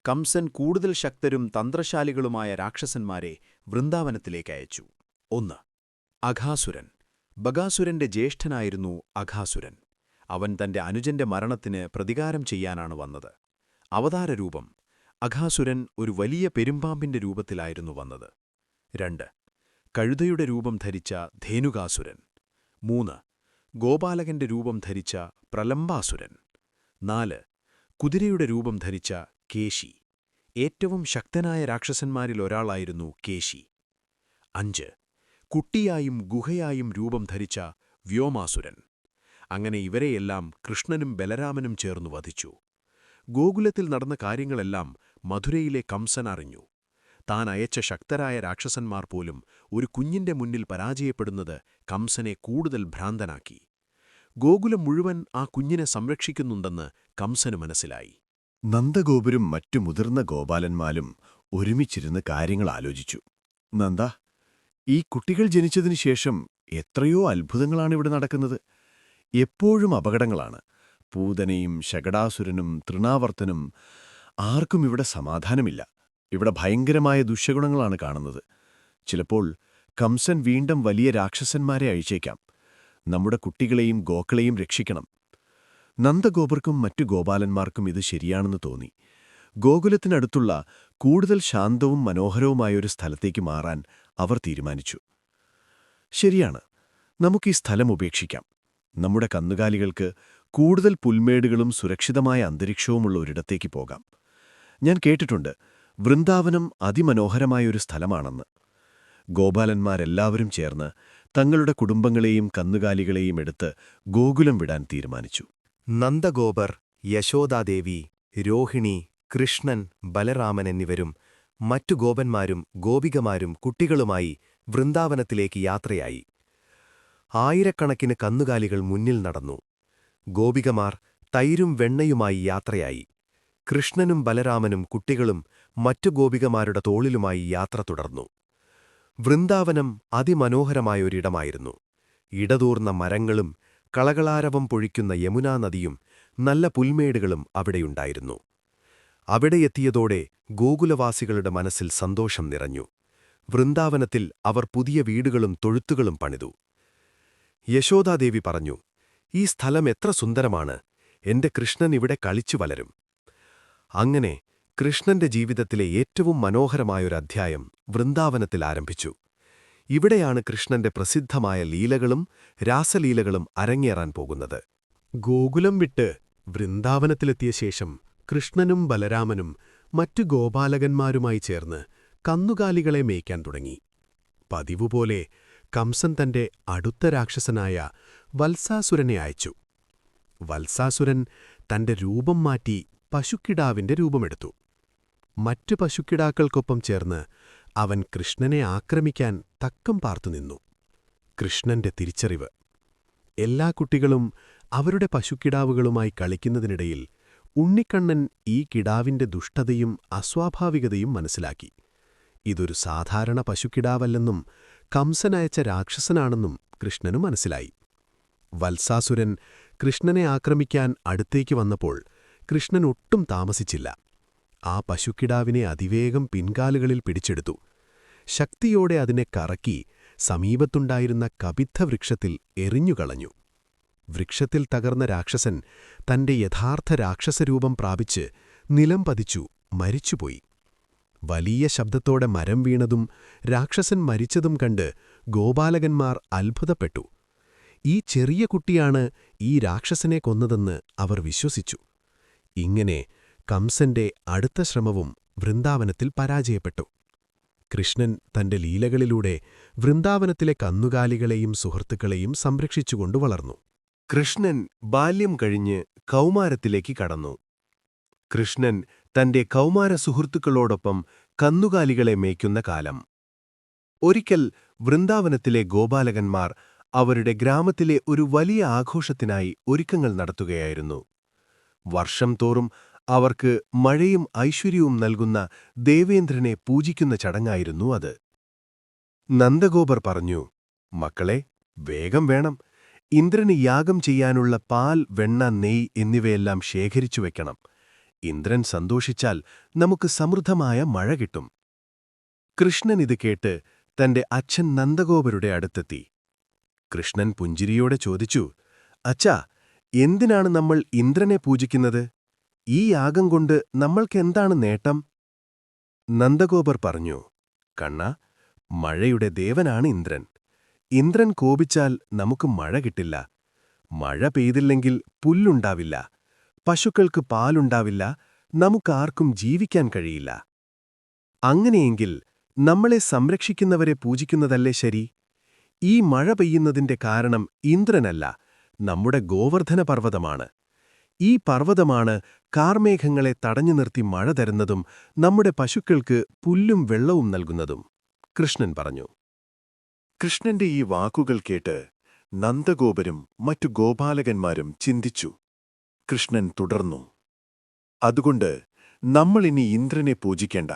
കംസൻ കൂടുതൽ ശക്തരും തന്ത്രശാലികളുമായ രാക്ഷസന്മാരെ വൃന്ദാവനത്തിലേക്ക് അയച്ചു. 1. അഘാസുരൻ. ബകാസുരന്റെ ജ്യേഷ്ഠനായിരുന്നു അഘാസുരൻ. അവൻ തന്റെ അനുജന്റെ മരണത്തിന് പ്രതികാരം ചെയ്യാനാണ് വന്നത്. അവതാരരൂപം: അഘാസുരൻ ഒരു വലിയ പെരുമ്പാമ്പിന്റെ രൂപത്തിലായിരുന്നു വന്നത്. 2. കഴുതയുടെ രൂപം ധരിച്ച ധേനുകാസുരൻ. 3. ഗോപാലകന്റെ രൂപം ധരിച്ച പ്രലംബാസുരൻ. 4. കുതിരയുടെ രൂപം ധരിച്ച കേശി. ഏറ്റവും ശക്തനായ രാക്ഷസന്മാരിലൊരാളായിരുന്നു കേശി. 5. കുട്ടിയായും ഗുഹയായും രൂപം ധരിച്ച വ്യോമാസുരൻ. അങ്ങനെ ഇവരെയെല്ലാം കൃഷ്ണനും ബലരാമനും ചേർന്നു വധിച്ചു. ഗോകുലത്തിൽ നടന്ന കാര്യങ്ങളെല്ലാം മധുരയിലെ കംസൻ അറിഞ്ഞു. താൻ അയച്ച ശക്തരായ രാക്ഷസന്മാർ പോലും ഒരു കുഞ്ഞിന്റെ മുന്നിൽ പരാജയപ്പെടുന്നത് കംസനെ കൂടുതൽ ഭ്രാന്തനാക്കി. ഗോകുലം മുഴുവൻ ആ കുഞ്ഞിനെ സംരക്ഷിക്കുന്നുണ്ടെന്ന് കംസന് മനസ്സിലായി. നന്ദഗോപരും മറ്റു മുതിർന്ന ഗോപാലന്മാരും ഒരുമിച്ചിരുന്ന് കാര്യങ്ങൾ ആലോചിച്ചു. നന്ദ, ഈ കുട്ടികൾ ജനിച്ചതിനു ശേഷം എത്രയോ അത്ഭുതങ്ങളാണിവിടെ നടക്കുന്നത്. എപ്പോഴും അപകടങ്ങളാണ്. പൂതനയും ശകടാസുരനും തൃണാവർത്തനും. ആർക്കും ഇവിടെ സമാധാനമില്ല. ഇവിടെ ഭയങ്കരമായ ദുഷ്യഗുണങ്ങളാണ് കാണുന്നത്. ചിലപ്പോൾ കംസൻ വീണ്ടും വലിയ രാക്ഷസന്മാരെ അയച്ചേക്കാം. നമ്മുടെ കുട്ടികളെയും ഗോക്കളെയും രക്ഷിക്കണം. നന്ദഗോപർക്കും മറ്റു ഗോപാലന്മാർക്കും ഇത് ശരിയാണെന്ന് തോന്നി. ഗോകുലത്തിനടുത്തുള്ള കൂടുതൽ ശാന്തവും മനോഹരവുമായൊരു സ്ഥലത്തേക്ക് മാറാൻ അവർ തീരുമാനിച്ചു. ശരിയാണ്, നമുക്കീ സ്ഥലം ഉപേക്ഷിക്കാം. നമ്മുടെ കന്നുകാലികൾക്ക് കൂടുതൽ പുൽമേടുകളും സുരക്ഷിതമായ അന്തരീക്ഷവുമുള്ള ഒരിടത്തേക്ക് പോകാം. ഞാൻ കേട്ടിട്ടുണ്ട്, വൃന്ദാവനം അതിമനോഹരമായൊരു സ്ഥലമാണെന്ന്. ഗോപാലന്മാരെല്ലാവരും ചേർന്ന് തങ്ങളുടെ കുടുംബങ്ങളെയും കന്നുകാലികളെയും എടുത്ത് ഗോകുലം വിടാൻ തീരുമാനിച്ചു. നന്ദഗോപർ, യശോദാദേവി, രോഹിണി, കൃഷ്ണൻ, ബലരാമൻ എന്നിവരും മറ്റു ഗോപന്മാരും ഗോപികമാരും കുട്ടികളുമായി വൃന്ദാവനത്തിലേക്ക് യാത്രയായി. ആയിരക്കണക്കിന് കന്നുകാലികൾ മുന്നിൽ നടന്നു. ഗോപികമാർ തൈരും വെണ്ണയുമായി യാത്രയായി. കൃഷ്ണനും ബലരാമനും കുട്ടികളും മറ്റു ഗോപികമാരുടെ തോളിലുമായി യാത്ര തുടർന്നു. വൃന്ദാവനം അതിമനോഹരമായൊരിടമായിരുന്നു. ഇടതൂർന്ന മരങ്ങളും കളകളാരവം പൊഴിക്കുന്ന യമുനാ നദിയും നല്ല പുൽമേടുകളും അവിടെയുണ്ടായിരുന്നു. അവിടെയെത്തിയതോടെ ഗോകുലവാസികളുടെ മനസ്സിൽ സന്തോഷം നിറഞ്ഞു. വൃന്ദാവനത്തിൽ അവർ പുതിയ വീടുകളും തൊഴുത്തുകളും പണിതു. യശോദാദേവി പറഞ്ഞു, "ഈ സ്ഥലം എത്ര സുന്ദരമാണ്! എന്റെ കൃഷ്ണൻ ഇവിടെ കളിച്ചു വളരും." അങ്ങനെ കൃഷ്ണന്റെ ജീവിതത്തിലെ ഏറ്റവും മനോഹരമായൊരധ്യായം വൃന്ദാവനത്തിൽ ആരംഭിച്ചു. ഇവിടെയാണ് കൃഷ്ണന്റെ പ്രസിദ്ധമായ ലീലകളും രാസലീലകളും അരങ്ങേറാൻ പോകുന്നത്. ഗോകുലം വിട്ട് വൃന്ദാവനത്തിലെത്തിയ ശേഷം കൃഷ്ണനും ബലരാമനും മറ്റു ഗോപാലകന്മാരുമായി ചേർന്ന് കന്നുകാലികളെ മേയ്ക്കാൻ തുടങ്ങി. പതിവുപോലെ കംസൻ തന്റെ അടുത്ത രാക്ഷസനായ വത്സാസുരനെ അയച്ചു. വത്സാസുരൻ തന്റെ രൂപം മാറ്റി പശുക്കിടാവിന്റെ രൂപമെടുത്തു. മറ്റു പശുക്കിടാക്കൾക്കൊപ്പം ചേർന്ന് അവൻ കൃഷ്ണനെ ആക്രമിക്കാൻ തക്കം പാർത്തുനിന്നു. കൃഷ്ണന്റെ തിരിച്ചറിവ്. എല്ലാ കുട്ടികളും അവരുടെ പശുക്കിടാവുകളുമായി കളിക്കുന്നതിനിടയിൽ ഉണ്ണിക്കണ്ണൻ ഈ കിടാവിന്റെ ദുഷ്ടതയും അസ്വാഭാവികതയും മനസ്സിലാക്കി. ഇതൊരു സാധാരണ പശുക്കിടാവല്ലെന്നും കംസനയച്ച രാക്ഷസനാണെന്നും കൃഷ്ണനു മനസ്സിലായി. വത്സാസുരൻ കൃഷ്ണനെ ആക്രമിക്കാൻ അടുത്തേക്ക് വന്നപ്പോൾ കൃഷ്ണൻ ഒട്ടും താമസിച്ചില്ല. ആ പശുക്കിടാവിനെ അതിവേഗം പിൻകാലുകളിൽ പിടിച്ചെടുത്തു. ശക്തിയോടെ അതിനെ കറക്കി സമീപത്തുണ്ടായിരുന്ന കപിദ്ധവൃക്ഷത്തിൽ എറിഞ്ഞുകളഞ്ഞു. വൃക്ഷത്തിൽ തകർന്ന രാക്ഷസൻ തന്റെ യഥാർത്ഥ രാക്ഷസരൂപം പ്രാപിച്ച് നിലം പതിച്ചു മരിച്ചുപോയി. വലിയ ശബ്ദത്തോടെ മരം വീണതും രാക്ഷസൻ മരിച്ചതും കണ്ട് ഗോപാലകന്മാർ അത്ഭുതപ്പെട്ടു. ഈ ചെറിയ കുട്ടിയാണ് ഈ രാക്ഷസനെ കൊന്നതെന്ന് അവർ വിശ്വസിച്ചു. ഇങ്ങനെ കംസന്റെ അടുത്ത ശ്രമവും വൃന്ദാവനത്തിൽ പരാജയപ്പെട്ടു. കൃഷ്ണൻ തന്റെ ലീലകളിലൂടെ വൃന്ദാവനത്തിലെ കന്നുകാലികളെയും സുഹൃത്തുക്കളെയും സംരക്ഷിച്ചുകൊണ്ടു വളർന്നു. കൃഷ്ണൻ ബാല്യം കഴിഞ്ഞ് കൗമാരത്തിലേക്ക് കടന്നു. കൃഷ്ണൻ തന്റെ കൗമാര സുഹൃത്തുക്കളോടൊപ്പം കന്നുകാലികളെ മേയ്ക്കുന്ന കാലം. ഒരിക്കൽ വൃന്ദാവനത്തിലെ ഗോപാലകന്മാർ അവരുടെ ഗ്രാമത്തിലെ ഒരു വലിയ ആഘോഷത്തിനായി ഒരുക്കങ്ങൾ നടത്തുകയായിരുന്നു. വർഷം തോറും അവർക്ക് മഴയും ഐശ്വര്യവും നൽകുന്ന ദേവേന്ദ്രനെ പൂജിക്കുന്ന ചടങ്ങായിരുന്നു അത്. നന്ദഗോപർ പറഞ്ഞു, "മക്കളെ, വേഗം വേണം. ഇന്ദ്രന് യാഗം ചെയ്യാനുള്ള പാൽ, വെണ്ണ, നെയ് എന്നിവയെല്ലാം ശേഖരിച്ചു വെക്കണം. ഇന്ദ്രൻ സന്തോഷിച്ചാൽ നമുക്ക് സമൃദ്ധമായ മഴ കിട്ടും." കൃഷ്ണൻ ഇത് കേട്ട് തന്റെ അച്ഛൻ നന്ദഗോപരുടെ അടുത്തെത്തി. കൃഷ്ണൻ പുഞ്ചിരിയോടെ ചോദിച്ചു, "അച്ഛാ, എന്തിനാണ് നമ്മൾ ഇന്ദ്രനെ പൂജിക്കുന്നത്? ഈ യാഗം കൊണ്ട് നമ്മൾക്കെന്താണ് നേട്ടം?" നന്ദഗോപർ പറഞ്ഞു, "കണ്ണാ, മഴയുടെ ദേവനാണ് ഇന്ദ്രൻ. ഇന്ദ്രൻ കോപിച്ചാൽ നമുക്ക് മഴ കിട്ടില്ല. മഴ പെയ്തില്ലെങ്കിൽ പുല്ലുണ്ടാവില്ല, പശുക്കൾക്ക് പാലുണ്ടാവില്ല, നമുക്കാർക്കും ജീവിക്കാൻ കഴിയില്ല. അങ്ങനെയെങ്കിൽ നമ്മളെ സംരക്ഷിക്കുന്നവരെ പൂജിക്കുന്നതല്ലേ ശരി? ഈ മഴ പെയ്യുന്നതിന്റെ കാരണം ഇന്ദ്രനല്ല, നമ്മുടെ ഗോവർദ്ധന പർവ്വതമാണ്. ഈ പർവ്വതമാണ് കാർമേഘങ്ങളെ തടഞ്ഞു നിർത്തി മഴ തരുന്നതും നമ്മുടെ പശുക്കൾക്ക് പുല്ലും വെള്ളവും നൽകുന്നതും." കൃഷ്ണൻ പറഞ്ഞു. കൃഷ്ണന്റെ ഈ വാക്കുകൾ കേട്ട് നന്ദഗോപരും മറ്റു ഗോപാലകന്മാരും ചിന്തിച്ചു. കൃഷ്ണൻ തുടർന്നു, "അതുകൊണ്ട് നമ്മളിനി ഇന്ദ്രനെ പൂജിക്കേണ്ട.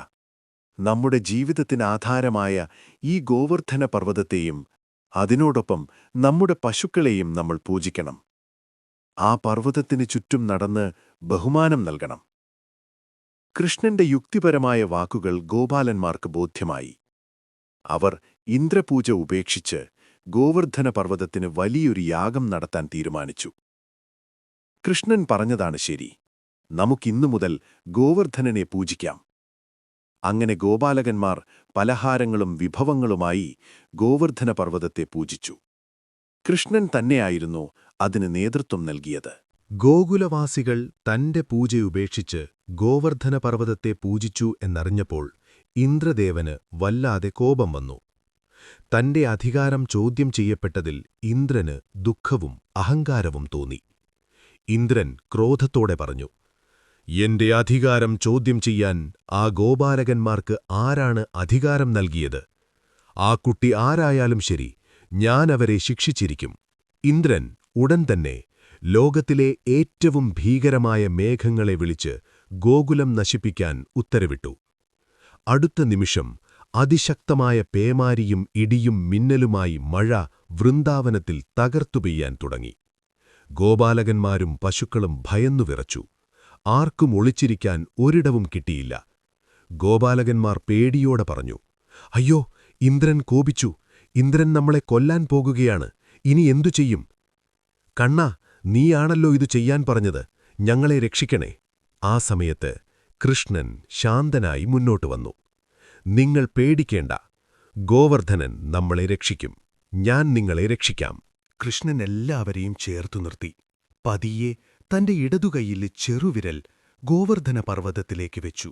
നമ്മുടെ ജീവിതത്തിനാധാരമായ ഈ ഗോവർദ്ധന പർവ്വതത്തെയും അതിനോടൊപ്പം നമ്മുടെ പശുക്കളെയും നമ്മൾ പൂജിക്കണം. ആ പർവ്വതത്തിന് ചുറ്റും നടന്ന് ബഹുമാനം നൽകണം." കൃഷ്ണന്റെ യുക്തിപരമായ വാക്കുകൾ ഗോപാലന്മാർക്ക് ബോധ്യമായി. അവർ ഇന്ദ്രപൂജ ഉപേക്ഷിച്ച് ഗോവർദ്ധന പർവ്വതത്തിന് വലിയൊരു യാഗം നടത്താൻ തീരുമാനിച്ചു. കൃഷ്ണൻ പറഞ്ഞതാണ് ശരി. നമുക്കിന്നു മുതൽ ഗോവർദ്ധനനെ പൂജിക്കാം. അങ്ങനെ ഗോപാലകന്മാർ പലഹാരങ്ങളും വിഭവങ്ങളുമായി ഗോവർദ്ധന പർവ്വതത്തെ പൂജിച്ചു. കൃഷ്ണൻ തന്നെയായിരുന്നു അതിന് നേതൃത്വം നൽകിയത്. ഗോകുലവാസികൾ തന്റെ പൂജയുപേക്ഷിച്ച് ഗോവർദ്ധന പർവ്വതത്തെ പൂജിച്ചു എന്നറിഞ്ഞപ്പോൾ ഇന്ദ്രദേവന് വല്ലാതെ കോപം വന്നു. തന്റെ അധികാരം ചോദ്യം ചെയ്യപ്പെട്ടതിൽ ഇന്ദ്രന് ദുഃഖവും അഹങ്കാരവും തോന്നി. ഇന്ദ്രൻ ക്രോധത്തോടെ പറഞ്ഞു, "എന്റെ അധികാരം ചോദ്യം ചെയ്യാൻ ആ ഗോപാലകന്മാർക്ക് ആരാണ് അധികാരം നൽകിയത്? ആ കുട്ടി ആരായാലും ശരി, ഞാൻ അവരെ ശിക്ഷിച്ചിരിക്കും." ഇന്ദ്രൻ ഉടൻ തന്നെ ലോകത്തിലെ ഏറ്റവും ഭീകരമായ മേഘങ്ങളെ വിളിച്ച് ഗോകുലം നശിപ്പിക്കാൻ ഉത്തരവിട്ടു. അടുത്ത നിമിഷം അതിശക്തമായ പേമാരിയും ഇടിയും മിന്നലുമായി മഴ വൃന്ദാവനത്തിൽ തകർത്തു പെയ്യാൻ തുടങ്ങി. ഗോപാലകന്മാരും പശുക്കളും ഭയന്നു വിറച്ചു. ആർക്കും ഒളിച്ചിരിക്കാൻ ഒരിടവും കിട്ടിയില്ല. ഗോപാലകന്മാർ പേടിയോടെ പറഞ്ഞു, "അയ്യോ, ഇന്ദ്രൻ കോപിച്ചു. ഇന്ദ്രൻ നമ്മളെ കൊല്ലാൻ പോകുകയാണ്. ഇനി എന്തു ചെയ്യും? കണ്ണാ, നീയാണല്ലോ ഇത് ചെയ്യാൻ പറഞ്ഞത്. ഞങ്ങളെ രക്ഷിക്കണേ." ആ സമയത്ത് കൃഷ്ണൻ ശാന്തനായി മുന്നോട്ടു വന്നു. "നിങ്ങൾ പേടിക്കേണ്ട. ഗോവർദ്ധനൻ നമ്മളെ രക്ഷിക്കും. ഞാൻ നിങ്ങളെ രക്ഷിക്കാം." കൃഷ്ണൻ എല്ലാവരെയും ചേർത്തു നിർത്തി. പതിയെ തന്റെ ഇടതുകൈയിലെ ചെറുവിരൽ ഗോവർദ്ധന പർവ്വതത്തിലേക്ക് വെച്ചു.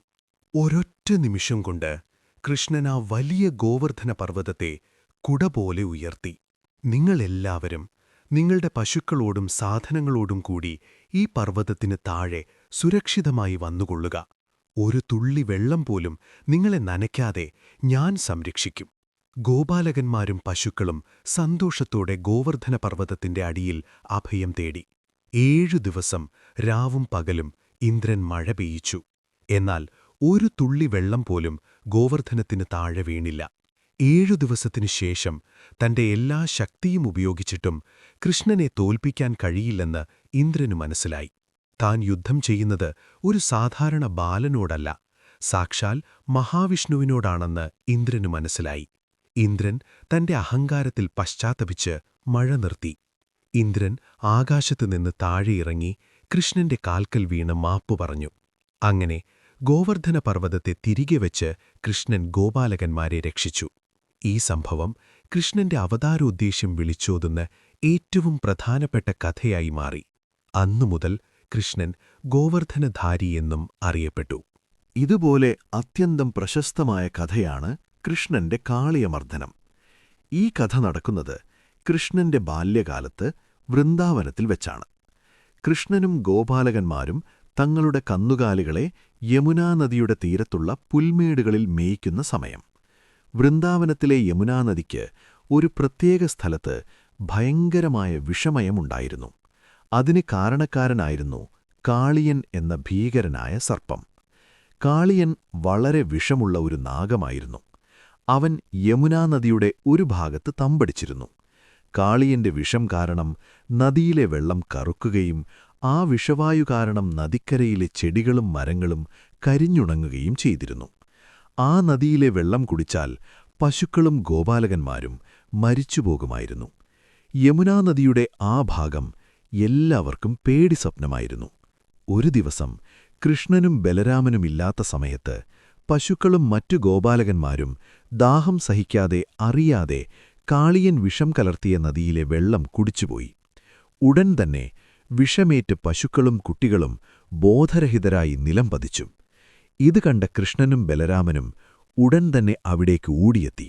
ഒരൊറ്റ നിമിഷം കൊണ്ട് കൃഷ്ണൻ ആ വലിയ ഗോവർദ്ധന പർവ്വതത്തെ കുടപോലെ ഉയർത്തി. "നിങ്ങളെല്ലാവരും നിങ്ങളുടെ പശുക്കളോടും സാധനങ്ങളോടും കൂടി ഈ പർവ്വതത്തിന് താഴെ സുരക്ഷിതമായി വന്നുകൊള്ളുക. ഒരു തുള്ളി വെള്ളം പോലും നിങ്ങളെ നനയ്ക്കാതെ ഞാൻ സംരക്ഷിക്കും." ഗോപാലകന്മാരും പശുക്കളും സന്തോഷത്തോടെ ഗോവർദ്ധന പർവ്വതത്തിന്റെ അടിയിൽ അഭയം തേടി. 7 ദിവസം രാവും പകലും ഇന്ദ്രൻ മഴ പെയ്യിച്ചു. എന്നാൽ ഒരു തുള്ളി വെള്ളം പോലും ഗോവർദ്ധനത്തിന് താഴെ വീണില്ല. 7 ദിവസത്തിനു ശേഷം തന്റെ എല്ലാ ശക്തിയും ഉപയോഗിച്ചിട്ടും കൃഷ്ണനെ തോൽപ്പിക്കാൻ കഴിയില്ലെന്ന് ഇന്ദ്രനു മനസ്സിലായി. താൻ യുദ്ധം ചെയ്യുന്നത് ഒരു സാധാരണ ബാലനോടല്ല, സാക്ഷാൽ മഹാവിഷ്ണുവിനോടാണെന്ന് ഇന്ദ്രനു മനസ്സിലായി. ഇന്ദ്രൻ തന്റെ അഹങ്കാരത്തിൽ പശ്ചാത്തപിച്ച് മഴ നിർത്തി. ഇന്ദ്രൻ ആകാശത്തുനിന്ന് താഴെയിറങ്ങി കൃഷ്ണന്റെ കാൽക്കൽ വീണ് മാപ്പു പറഞ്ഞു. അങ്ങനെ ഗോവർദ്ധന പർവ്വതത്തെ തിരികെ വെച്ച് കൃഷ്ണൻ ഗോപാലകന്മാരെ രക്ഷിച്ചു. ഈ സംഭവം കൃഷ്ണന്റെ അവതാരോദ്ദേശ്യം വിളിച്ചോതുന്ന ഏറ്റവും പ്രധാനപ്പെട്ട കഥയായി മാറി. അന്നുമുതൽ കൃഷ്ണൻ ഗോവർദ്ധനധാരി എന്നും അറിയപ്പെട്ടു. ഇതുപോലെ അത്യന്തം പ്രശസ്തമായ കഥയാണ് കൃഷ്ണന്റെ കാളിയമർദ്ദനം. ഈ കഥ നടക്കുന്നത് കൃഷ്ണന്റെ ബാല്യകാലത്ത് വൃന്ദാവനത്തിൽ വെച്ചാണ്. കൃഷ്ണനും ഗോപാലകന്മാരും തങ്ങളുടെ കന്നുകാലികളെ യമുനാനദിയുടെ തീരത്തുള്ള പുൽമേടുകളിൽ മേയ്ക്കുന്ന സമയം. വൃന്ദാവനത്തിലെ യമുനാനദിക്ക് ഒരു പ്രത്യേക സ്ഥലത്ത് ഭയങ്കരമായ വിഷമയമുണ്ടായിരുന്നു. അതിന് കാരണക്കാരനായിരുന്നു കാളിയൻ എന്ന ഭീകരനായ സർപ്പം. കാളിയൻ വളരെ വിഷമുള്ള ഒരു നാഗമായിരുന്നു. അവൻ യമുനാനദിയുടെ ഒരു ഭാഗത്ത് തമ്പടിച്ചിരുന്നു. കാളിയന്റെ വിഷം കാരണം നദിയിലെ വെള്ളം കറുക്കുകയും ആ വിഷവായു കാരണം നദിക്കരയിലെ ചെടികളും മരങ്ങളും കരിഞ്ഞുണങ്ങുകയും ചെയ്തിരുന്നു. ആ നദിയിലെ വെള്ളം കുടിച്ചാൽ പശുക്കളും ഗോപാലകന്മാരും മരിച്ചുപോകുമായിരുന്നു. യമുനാനദിയുടെ ആ ഭാഗം എല്ലാവർക്കും പേടി സ്വപ്നമായിരുന്നു. ഒരു ദിവസം കൃഷ്ണനും ബലരാമനുമില്ലാത്ത സമയത്ത് പശുക്കളും മറ്റു ഗോപാലകന്മാരും ദാഹം സഹിക്കാതെ അറിയാതെ കാളിയൻ വിഷം കലർത്തിയ നദിയിലെ വെള്ളം കുടിച്ചുപോയി. ഉടൻ തന്നെ വിഷമേറ്റ് പശുക്കളും കുട്ടികളും ബോധരഹിതരായി നിലം പതിച്ചു. ഇത് കണ്ട കൃഷ്ണനും ബലരാമനും ഉടൻ തന്നെ അവിടേക്ക് ഓടിയെത്തി.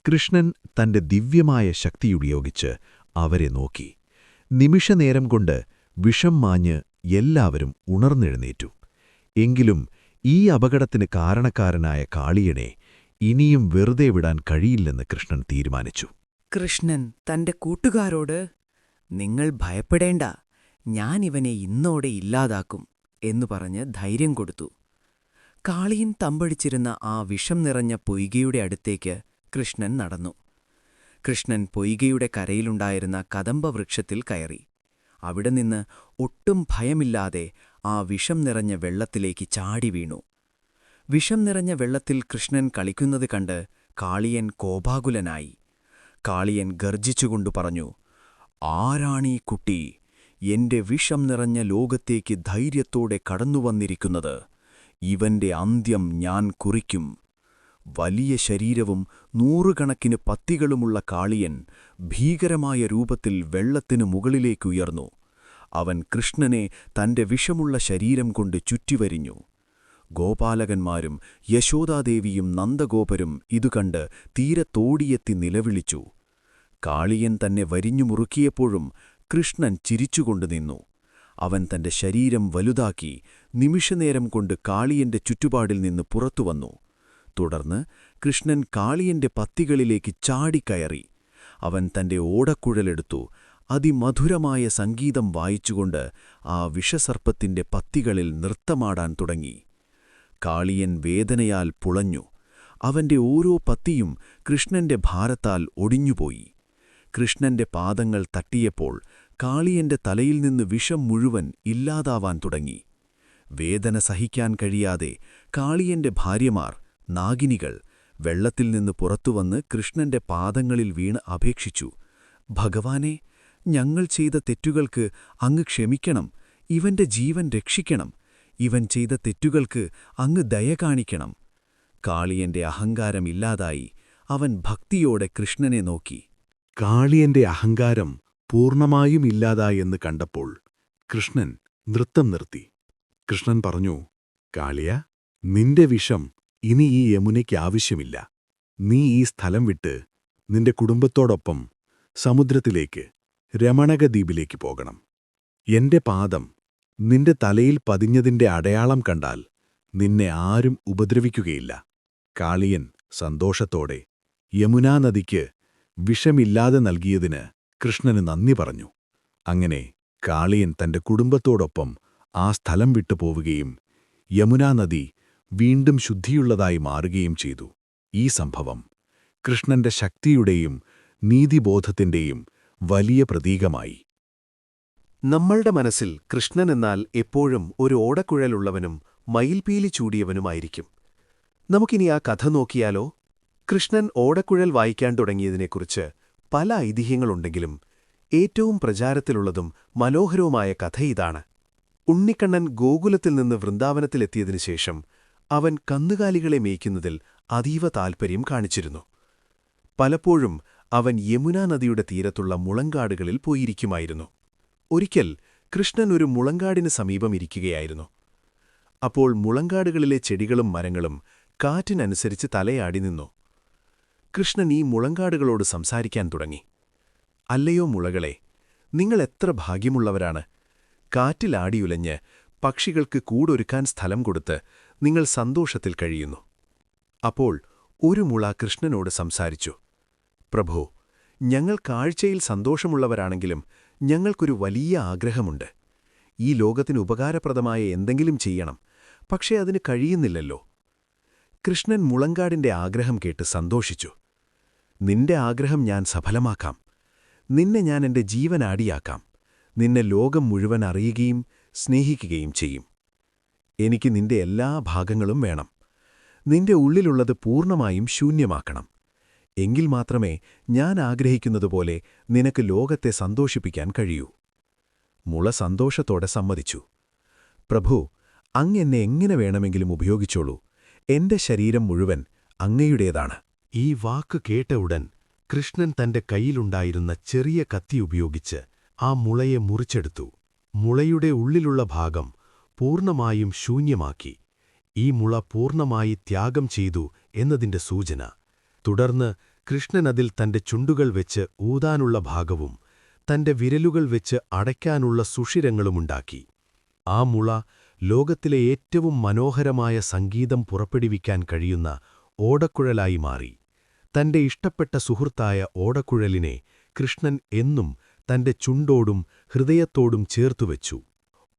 കൃഷ്ണൻ തന്റെ ദിവ്യമായ ശക്തിയുപയോഗിച്ച് അവരെ നോക്കി. നിമിഷനേരം കൊണ്ട് വിഷം മാഞ്ഞ് എല്ലാവരും ഉണർന്നെഴുന്നേറ്റു. എങ്കിലും ഈ അപകടത്തിന് കാരണക്കാരനായ കാളിയനെ ഇനിയും വെറുതെ വിടാൻ കഴിയില്ലെന്ന് കൃഷ്ണൻ തീരുമാനിച്ചു. കൃഷ്ണൻ തന്റെ കൂട്ടുകാരോട്, "നിങ്ങൾ ഭയപ്പെടേണ്ട, ഞാനിവനെ ഇന്നോടെ ഇല്ലാതാക്കും" എന്നു പറഞ്ഞ് ധൈര്യം കൊടുത്തു. കാളിയൻ തമ്പടിച്ചിരുന്ന ആ വിഷം നിറഞ്ഞ പൊയ്കയുടെ അടുത്തേക്ക് കൃഷ്ണൻ നടന്നു. കൃഷ്ണൻ പൊയ്കയുടെ കരയിലുണ്ടായിരുന്ന കദംബവൃക്ഷത്തിൽ കയറി. അവിടെ നിന്ന് ഒട്ടും ഭയമില്ലാതെ ആ വിഷം നിറഞ്ഞ വെള്ളത്തിലേക്ക് ചാടി വീണു. വിഷം നിറഞ്ഞ വെള്ളത്തിൽ കൃഷ്ണൻ കളിക്കുന്നത് കണ്ട് കാളിയൻ കോപാകുലനായി. കാളിയൻ ഗർജിച്ചുകൊണ്ടു പറഞ്ഞു, "ആരാണീ കുട്ടി എന്റെ വിഷം നിറഞ്ഞ ലോകത്തേക്ക് ധൈര്യത്തോടെ കടന്നുവന്നിരിക്കുന്നത്? ഇവന്റെ അന്ത്യം ഞാൻ കുറിക്കും." വലിയ ശരീരവും നൂറുകണക്കിന് പത്തികളുമുള്ള കാളിയൻ ഭീകരമായ രൂപത്തിൽ വെള്ളത്തിനു മുകളിലേക്കുയർന്നു. അവൻ കൃഷ്ണനെ തന്റെ വിഷമുള്ള ശരീരം കൊണ്ട് ചുറ്റിവരിഞ്ഞു. ഗോപാലകന്മാരും യശോദാദേവിയും നന്ദഗോപരും ഇതുകണ്ട് തീരത്തോടിയെത്തി നിലവിളിച്ചു. കാളിയൻ തന്നെ വരിഞ്ഞു മുറുക്കിയപ്പോഴും കൃഷ്ണൻ ചിരിച്ചുകൊണ്ടു നിന്നു. അവൻ തന്റെ ശരീരം വലുതാക്കി നിമിഷനേരം കൊണ്ട് കാളിയന്റെ ചുറ്റുപാടിൽ നിന്ന് പുറത്തുവന്നു. തുടർന്ന് കൃഷ്ണൻ കാളിയന്റെ പത്തികളിലേക്ക് ചാടിക്കയറി. അവൻ തന്റെ ഓടക്കുഴലെടുത്തു അതിമധുരമായ സംഗീതം വായിച്ചുകൊണ്ട് ആ വിഷസർപ്പത്തിന്റെ പത്തികളിൽ നൃത്തമാടാൻ തുടങ്ങി. കാളിയൻ വേദനയാൽ പുളഞ്ഞു. അവന്റെ ഓരോ പത്തിയും കൃഷ്ണന്റെ ഭാരത്താൽ ഒടിഞ്ഞുപോയി. കൃഷ്ണന്റെ പാദങ്ങൾ തട്ടിയപ്പോൾ കാളിയന്റെ തലയിൽ നിന്ന് വിഷം മുഴുവൻ ഇല്ലാതാവാൻ തുടങ്ങി. വേദന സഹിക്കാൻ കഴിയാതെ കാളിയന്റെ ഭാര്യമാർ, നാഗിനികൾ, വെള്ളത്തിൽ നിന്ന് പുറത്തുവന്ന് കൃഷ്ണന്റെ പാദങ്ങളിൽ വീണ് അപേക്ഷിച്ചു, "ഭഗവാനെ, ഞങ്ങൾ ചെയ്ത തെറ്റുകൾക്ക് അങ്ങ് ക്ഷമിക്കണം. ഇവന്റെ ജീവൻ രക്ഷിക്കണം. ഇവൻ ചെയ്ത തെറ്റുകൾക്ക് അങ്ങ് ദയ കാണിക്കണം." കാളിയന്റെ അഹങ്കാരമില്ലാതായി അവൻ ഭക്തിയോടെ കൃഷ്ണനെ നോക്കി. കാളിയന്റെ അഹങ്കാരം പൂർണ്ണമായും ഇല്ലാതായെന്ന് കണ്ടപ്പോൾ കൃഷ്ണൻ നൃത്തം നിർത്തി. കൃഷ്ണൻ പറഞ്ഞു, "കാളിയ, നിന്റെ വിഷം ഇനി ഈ യമുനയ്ക്ക് ആവശ്യമില്ല. നീ ഈ സ്ഥലം വിട്ട് നിന്റെ കുടുംബത്തോടൊപ്പം സമുദ്രത്തിലേക്ക്, രമണകദ്വീപിലേക്ക് പോകണം. എന്റെ പാദം നിന്റെ തലയിൽ പതിഞ്ഞതിന്റെ അടയാളം കണ്ടാൽ നിന്നെ ആരും ഉപദ്രവിക്കുകയില്ല." കാളിയൻ സന്തോഷത്തോടെ യമുനാനദിക്ക് വിഷമില്ലാതെ നൽകിയതിന് കൃഷ്ണന് നന്ദി പറഞ്ഞു. അങ്ങനെ കാളിയൻ തന്റെ കുടുംബത്തോടൊപ്പം ആ സ്ഥലം വിട്ടുപോവുകയും യമുനാനദി വീണ്ടും ശുദ്ധിയുള്ളതായി മാറുകയും ചെയ്തു. ഈ സംഭവം കൃഷ്ണന്റെ ശക്തിയുടെയും നീതിബോധത്തിന്റെയും വലിയ പ്രതീകമായി. നമ്മളുടെ മനസ്സിൽ കൃഷ്ണനെന്നാൽ എപ്പോഴും ഒരു ഓടക്കുഴലുള്ളവനും മയിൽപീലി ചൂടിയവനുമായിരിക്കും. നമുക്കിനി ആ കഥ നോക്കിയാലോ? കൃഷ്ണൻ ഓടക്കുഴൽ വായിക്കാൻ തുടങ്ങിയതിനെക്കുറിച്ച് പല ഐതിഹ്യങ്ങളുണ്ടെങ്കിലും ഏറ്റവും പ്രചാരത്തിലുള്ളതും മനോഹരവുമായ കഥ ഇതാണ്. ഉണ്ണിക്കണ്ണൻ ഗോകുലത്തിൽ നിന്ന് വൃന്ദാവനത്തിലെത്തിയതിനുശേഷം അവൻ കന്നുകാലികളെ മേയ്ക്കുന്നതിൽ അതീവ താൽപ്പര്യം കാണിച്ചിരുന്നു. പലപ്പോഴും അവൻ യമുനാ നദിയുടെ തീരത്തുള്ള മുളങ്കാടുകളിൽ പോയിരിക്കുമായിരുന്നു. ഒരിക്കൽ കൃഷ്ണൻ ഒരു മുളങ്കാടിന് സമീപം ഇരിക്കുകയായിരുന്നു. അപ്പോൾ മുളങ്കാടുകളിലെ ചെടികളും മരങ്ങളും കാറ്റിനനുസരിച്ച് തലയാടി നിന്നു. കൃഷ്ണൻ ഈ മുളങ്കാടുകളോട് സംസാരിക്കാൻ തുടങ്ങി. "അല്ലയോ മുളകളെ, നിങ്ങൾ എത്ര ഭാഗ്യമുള്ളവരാണ്! കാറ്റിലാടിയുലഞ്ഞ് പക്ഷികൾക്ക് കൂടൊരുക്കാൻ സ്ഥലം കൊടുത്ത് നിങ്ങൾ സന്തോഷത്തിൽ കഴിയുന്നു." അപ്പോൾ ഒരു മുള കൃഷ്ണനോട് സംസാരിച്ചു, "പ്രഭോ, ഞങ്ങൾ കാഴ്ചയിൽ സന്തോഷമുള്ളവരാണെങ്കിലും ഞങ്ങൾക്കൊരു വലിയ ആഗ്രഹമുണ്ട്. ഈ ലോകത്തിന് ഉപകാരപ്രദമായ എന്തെങ്കിലും ചെയ്യണം, പക്ഷേ അതിന് കഴിയുന്നില്ലല്ലോ." കൃഷ്ണൻ മുളങ്കാടിന്റെ ആഗ്രഹം കേട്ട് സന്തോഷിച്ചു. "നിന്റെ ആഗ്രഹം ഞാൻ സഫലമാക്കാം. നിന്നെ ഞാൻ എന്റെ ജീവനാടിയാക്കാം. നിന്നെ ലോകം മുഴുവൻ അറിയുകയും സ്നേഹിക്കുകയും ചെയ്യും. എനിക്ക് നിന്റെ എല്ലാ ഭാഗങ്ങളും വേണം. നിന്റെ ഉള്ളിലുള്ളത് പൂർണ്ണമായും ശൂന്യമാക്കണം. എങ്കിൽ മാത്രമേ ഞാൻ ആഗ്രഹിക്കുന്നതുപോലെ നിനക്ക് ലോകത്തെ സന്തോഷിപ്പിക്കാൻ കഴിയൂ." മുള സന്തോഷത്തോടെ സമ്മതിച്ചു. "പ്രഭു, അങ്ങ് എന്നെ എങ്ങനെ വേണമെങ്കിലും ഉപയോഗിച്ചോളൂ. എന്റെ ശരീരം മുഴുവൻ അങ്ങയുടേതാണ്." ഈ വാക്ക് കേട്ട ഉടൻ കൃഷ്ണൻ തന്റെ കയ്യിലുണ്ടായിരുന്ന ചെറിയ കത്തി ഉപയോഗിച്ച് ആ മുളയെ മുറിച്ചെടുത്തു. മുളയുടെ ഉള്ളിലുള്ള ഭാഗം പൂർണ്ണമായും ശൂന്യമാക്കി. ഈ മുള പൂർണ്ണമായി ത്യാഗം ചെയ്തു എന്നതിന്റെ സൂചന. തുടർന്ന് കൃഷ്ണൻ അതിൽ തന്റെ ചുണ്ടുകൾ വെച്ച് ഊതാനുള്ള ഭാഗവും തന്റെ വിരലുകൾ വെച്ച് അടയ്ക്കാനുള്ള സുഷിരങ്ങളുമുണ്ടാക്കി. ആ മുള ലോകത്തിലെ ഏറ്റവും മനോഹരമായ സംഗീതം പുറപ്പെടുവിക്കാൻ കഴിയുന്ന ഓടക്കുഴലായി മാറി. തന്റെ ഇഷ്ടപ്പെട്ട സുഹൃത്തായ ഓടക്കുഴലിനെ കൃഷ്ണൻ എന്നും തന്റെ ചുണ്ടോടും ഹൃദയത്തോടും ചേർത്തുവെച്ചു.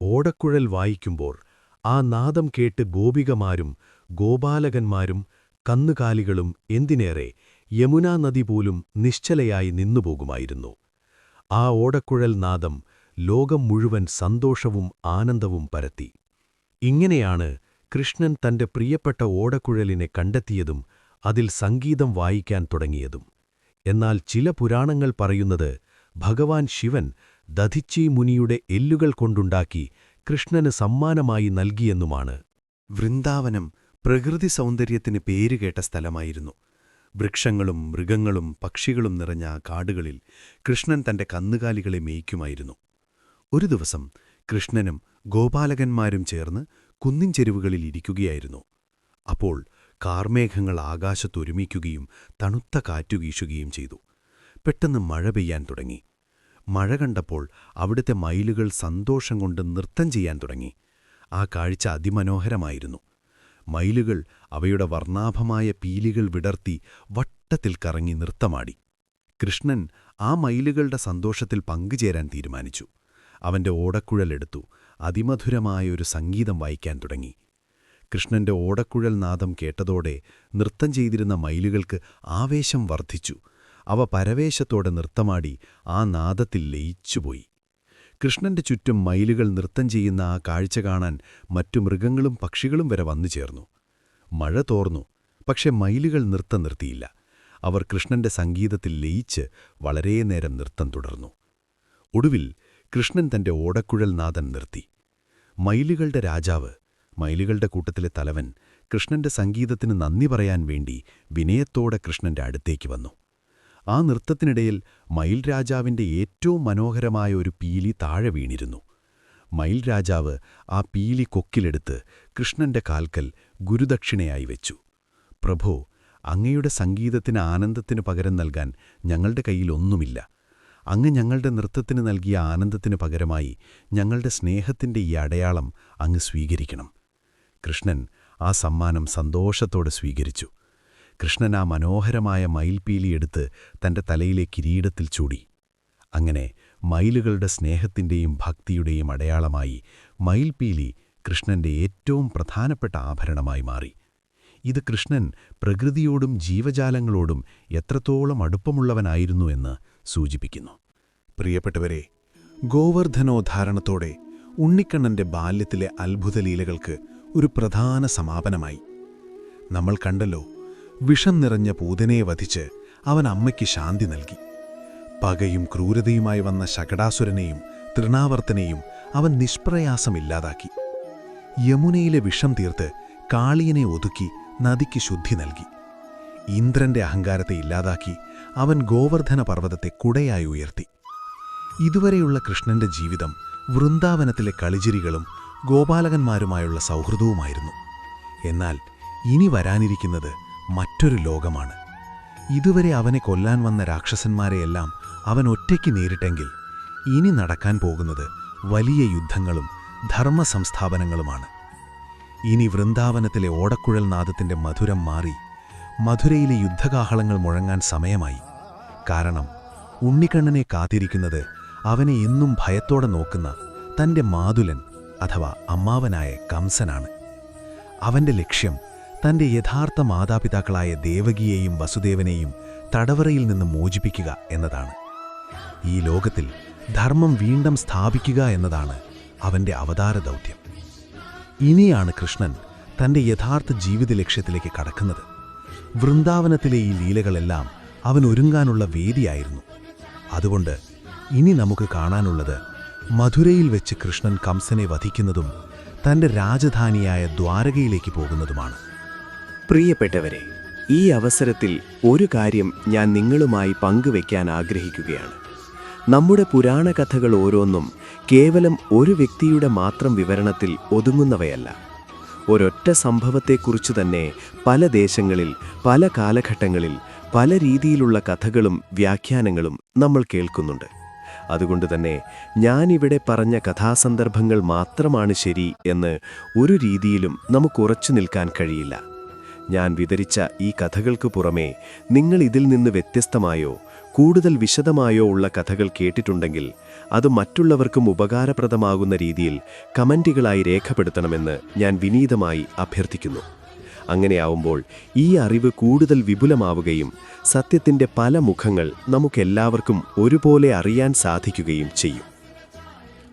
ഓടക്കുഴൽ വായിക്കുമ്പോൾ ആ നാദം കേട്ട് ഗോപികമാരും ഗോപാലകന്മാരും കന്നുകാലികളും എന്തിനേറെ യമുനാ നദി പോലും നിശ്ചലയായി നിന്നുപോകുമായിരുന്നു. ആ ഓടക്കുഴൽ നാദം ലോകം മുഴുവൻ സന്തോഷവും ആനന്ദവും പരത്തി. ഇങ്ങനെയാണ് കൃഷ്ണൻ തന്റെ പ്രിയപ്പെട്ട ഓടക്കുഴലിനെ കണ്ടെത്തിയതും അതിൽ സംഗീതം വായിക്കാൻ തുടങ്ങിയതും. എന്നാൽ ചില പുരാണങ്ങൾ പറയുന്നത് ഭഗവാൻ ശിവൻ ദധിച്ചി മുനിയുടെ എല്ലുകൾ കൊണ്ടുണ്ടാക്കി കൃഷ്ണന് സമ്മാനമായി നൽകിയെന്നുമാണ്. വൃന്ദാവനം പ്രകൃതി സൗന്ദര്യത്തിന് പേരുകേട്ട സ്ഥലമായിരുന്നു. വൃക്ഷങ്ങളും മൃഗങ്ങളും പക്ഷികളും നിറഞ്ഞ ആ കാടുകളിൽ കൃഷ്ണൻ തന്റെ കന്നുകാലികളെ മേയ്ക്കുമായിരുന്നു. ഒരു ദിവസം കൃഷ്ണനും ഗോപാലകന്മാരും ചേർന്ന് കുന്നിൻ ചെരുവുകളിൽ ഇരിക്കുകയായിരുന്നു. അപ്പോൾ കാർമേഘങ്ങൾ ആകാശത്തൊരുമിക്കുകയും തണുത്ത കാറ്റുവീശുകയും ചെയ്തു. പെട്ടെന്ന് മഴ പെയ്യാൻ തുടങ്ങി. മഴ കണ്ടപ്പോൾ അവിടുത്തെ മയിലുകൾ സന്തോഷം കൊണ്ട് നൃത്തം ചെയ്യാൻ തുടങ്ങി. ആ കാഴ്ച അതിമനോഹരമായിരുന്നു. മയിലുകൾ അവയുടെ വർണ്ണാഭമായ പീലികൾ വിടർത്തി വട്ടത്തിൽ കറങ്ങി നൃത്തമാടി. കൃഷ്ണൻ ആ മയിലുകളുടെ സന്തോഷത്തിൽ പങ്കുചേരാൻ തീരുമാനിച്ചു. അവന്റെ ഓടക്കുഴലെടുത്തു അതിമധുരമായൊരു സംഗീതം വായിക്കാൻ തുടങ്ങി. കൃഷ്ണന്റെ ഓടക്കുഴൽ നാദം കേട്ടതോടെ നൃത്തം ചെയ്തിരുന്ന മയിലുകൾക്ക് ആവേശം വർദ്ധിച്ചു. അവ പരവേശത്തോടെ നൃത്തമാടി ആ നാദത്തിൽ ലയിച്ചുപോയി. കൃഷ്ണന്റെ ചുറ്റും മയിലുകൾ നൃത്തം ചെയ്യുന്ന ആ കാഴ്ച കാണാൻ മറ്റു മൃഗങ്ങളും പക്ഷികളും വരെ വന്നു ചേർന്നു. മഴ തോർന്നു, പക്ഷെ മയിലുകൾ നൃത്തം നിർത്തിയില്ല. അവർ കൃഷ്ണന്റെ സംഗീതത്തിൽ ലയിച്ച് വളരെ നേരം നൃത്തം തുടർന്നു. ഒടുവിൽ കൃഷ്ണൻ തന്റെ ഓടക്കുഴൽ നാദം നിർത്തി. മയിലുകളുടെ രാജാവ്, മയിലുകളുടെ കൂട്ടത്തിലെ തലവൻ, കൃഷ്ണന്റെ സംഗീതത്തിന് നന്ദി പറയാൻ വേണ്ടി വിനയത്തോടെ കൃഷ്ണന്റെ അടുത്തേക്ക് വന്നു. ആ നൃത്തത്തിനിടയിൽ മയിൽ രാജാവിന്റെ ഏറ്റവും മനോഹരമായ ഒരു പീലി താഴെ വീണിരുന്നു. മയിൽ രാജാവ് ആ പീലി കൊക്കിലെടുത്ത് കൃഷ്ണന്റെ കാൽക്കൽ ഗുരുദക്ഷിണയായി വെച്ചു. പ്രഭോ, അങ്ങയുടെ സംഗീതത്തിന് ആനന്ദത്തിന് പകരം നൽകാൻ ഞങ്ങളുടെ കയ്യിലൊന്നുമില്ല. അങ്ങ് ഞങ്ങളുടെ നൃത്തത്തിന് നൽകിയ ആനന്ദത്തിന് പകരമായി ഞങ്ങളുടെ സ്നേഹത്തിന്റെ ഈ അടയാളം അങ്ങ് സ്വീകരിക്കണം. കൃഷ്ണൻ ആ സമ്മാനം സന്തോഷത്തോടെ സ്വീകരിച്ചു. കൃഷ്ണൻ ആ മനോഹരമായ മയിൽപീലിയെടുത്ത് തന്റെ തലയിലെ കിരീടത്തിൽ ചൂടി. അങ്ങനെ മയിലുകളുടെ സ്നേഹത്തിന്റെയും ഭക്തിയുടെയും അടയാളമായി മയിൽപീലി കൃഷ്ണന്റെ ഏറ്റവും പ്രധാനപ്പെട്ട ആഭരണമായി മാറി. ഇത് കൃഷ്ണൻ പ്രകൃതിയോടും ജീവജാലങ്ങളോടും എത്രത്തോളം അടുപ്പമുള്ളവനായിരുന്നു എന്ന് സൂചിപ്പിക്കുന്നു. പ്രിയപ്പെട്ടവരെ, ഗോവർദ്ധനോദ്ധാരണത്തോടെ ഉണ്ണിക്കണ്ണന്റെ ബാല്യത്തിലെ അത്ഭുതലീലകൾക്ക് ഒരു പ്രധാന സമാപനമായി. നമ്മൾ കണ്ടല്ലോ, വിഷം നിറഞ്ഞ പൂതനയെ വധിച്ച് അവൻ അമ്മയ്ക്ക് ശാന്തി നൽകി. പകയും ക്രൂരതയുമായി വന്ന ശകടാസുരനെയും തൃണാവർത്തനെയും അവൻ നിഷ്പ്രയാസമില്ലാതാക്കി. യമുനയിലെ വിഷം തീർത്ത് കാളിയനെ ഒതുക്കി നദിക്ക് ശുദ്ധി നൽകി. ഇന്ദ്രന്റെ അഹങ്കാരത്തെ ഇല്ലാതാക്കി അവൻ ഗോവർദ്ധന പർവ്വതത്തെ കുടയായി ഉയർത്തി. ഇതുവരെയുള്ള കൃഷ്ണന്റെ ജീവിതം വൃന്ദാവനത്തിലെ കളിചിരികളും ഗോപാലകന്മാരുമായുള്ള സൗഹൃദവുമായിരുന്നു. എന്നാൽ ഇനി വരാനിരിക്കുന്നത് മറ്റൊരു ലോകമാണ്. ഇതുവരെ അവനെ കൊല്ലാൻ വന്ന രാക്ഷസന്മാരെയെല്ലാം അവൻ ഒറ്റയ്ക്ക് നേരിട്ടെങ്കിൽ ഇനി നടക്കാൻ പോകുന്നത് വലിയ യുദ്ധങ്ങളും ധർമ്മസംസ്ഥാപനങ്ങളുമാണ്. ഇനി വൃന്ദാവനത്തിലെ ഓടക്കുഴൽ നാദത്തിന്റെ മധുരം മാറി മധുരയിലെ യുദ്ധകാഹളങ്ങൾ മുഴങ്ങാൻ സമയമായി. കാരണം ഉണ്ണിക്കണ്ണനെ കാത്തിരിക്കുന്നത് അവനെ എന്നും ഭയത്തോടെ നോക്കുന്ന തന്റെ മാതുലൻ അഥവാ അമ്മാവനായ കംസനാണ്. അവന്റെ ലക്ഷ്യം തന്റെ യഥാർത്ഥ മാതാപിതാക്കളായ ദേവകിയെയും വസുദേവനെയും തടവറയിൽ നിന്ന് മോചിപ്പിക്കുക എന്നതാണ്. ഈ ലോകത്തിൽ ധർമ്മം വീണ്ടും സ്ഥാപിക്കുക എന്നതാണ് അവന്റെ അവതാര ദൗത്യം. ഇനിയാണ് കൃഷ്ണൻ തന്റെ യഥാർത്ഥ ജീവിത ലക്ഷ്യത്തിലേക്ക് കടക്കുന്നത്. വൃന്ദാവനത്തിലെ ഈ ലീലകളെല്ലാം അവൻ ഒരുങ്ങാനുള്ള വേദിയായിരുന്നു. അതുകൊണ്ട് ഇനി നമുക്ക് കാണാനുള്ളത് മധുരയിൽ വെച്ച് കൃഷ്ണൻ കംസനെ വധിക്കുന്നതും തന്റെ രാജധാനിയായ ദ്വാരകയിലേക്ക് പോകുന്നതുമാണ്. പ്രിയപ്പെട്ടവരെ, ഈ അവസരത്തിൽ ഒരു കാര്യം ഞാൻ നിങ്ങളുമായി പങ്കുവയ്ക്കാൻ ആഗ്രഹിക്കുകയാണ്. നമ്മുടെ പുരാണകഥകൾ ഓരോന്നും കേവലം ഒരു വ്യക്തിയുടെ മാത്രം വിവരണത്തിൽ ഒതുങ്ങുന്നവയല്ല. ഒരൊറ്റ സംഭവത്തെക്കുറിച്ചു തന്നെ പല ദേശങ്ങളിൽ പല കാലഘട്ടങ്ങളിൽ പല രീതിയിലുള്ള കഥകളും വ്യാഖ്യാനങ്ങളും നമ്മൾ കേൾക്കുന്നുണ്ട്. അതുകൊണ്ടുതന്നെ ഞാനിവിടെ പറഞ്ഞ കഥാസന്ദർഭങ്ങൾ മാത്രമാണ് ശരി എന്ന് ഒരു രീതിയിലും നമുക്കുറച്ചു നിൽക്കാൻ കഴിയില്ല. ഞാൻ വിവരിച്ച ഈ കഥകൾക്ക് പുറമേ നിങ്ങൾ ഇതിൽ നിന്ന് വ്യത്യസ്തമായോ കൂടുതൽ വിശദമായോ ഉള്ള കഥകൾ കേട്ടിട്ടുണ്ടെങ്കിൽ അത് മറ്റുള്ളവർക്കും ഉപകാരപ്രദമാകുന്ന രീതിയിൽ കമന്റുകളായി രേഖപ്പെടുത്തണമെന്ന് ഞാൻ വിനീതമായി അഭ്യർത്ഥിക്കുന്നു. അങ്ങനെയാവുമ്പോൾ ഈ അറിവ് കൂടുതൽ വിപുലമാവുകയും സത്യത്തിൻ്റെ പല മുഖങ്ങൾ നമുക്കെല്ലാവർക്കും ഒരുപോലെ അറിയാൻ സാധിക്കുകയും ചെയ്യും.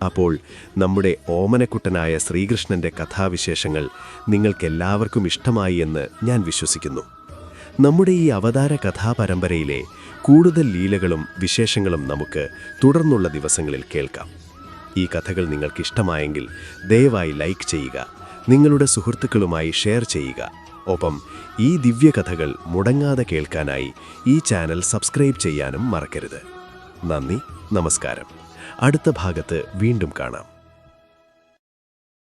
അപ്പോൾ നമ്മുടെ ഓമനക്കുട്ടനായ ശ്രീകൃഷ്ണന്റെ കഥാവിശേഷങ്ങൾ നിങ്ങൾക്കെല്ലാവർക്കും ഇഷ്ടമായി എന്ന് ഞാൻ വിശ്വസിക്കുന്നു. നമ്മുടെ ഈ അവതാര കഥാപരമ്പരയിലെ കൂടുതൽ ലീലകളും വിശേഷങ്ങളും നമുക്ക് തുടർന്നുള്ള ദിവസങ്ങളിൽ കേൾക്കാം. ഈ കഥകൾ നിങ്ങൾക്കിഷ്ടമായെങ്കിൽ ദയവായി ലൈക്ക് ചെയ്യുക, നിങ്ങളുടെ സുഹൃത്തുക്കളുമായി ഷെയർ ചെയ്യുക. ഒപ്പം ഈ ദിവ്യകഥകൾ മുടങ്ങാതെ കേൾക്കാനായി ഈ ചാനൽ സബ്സ്ക്രൈബ് ചെയ്യാനും മറക്കരുത്. നന്ദി, നമസ്കാരം. അടുത്ത ഭാഗത്ത് വീണ്ടും കാണാം.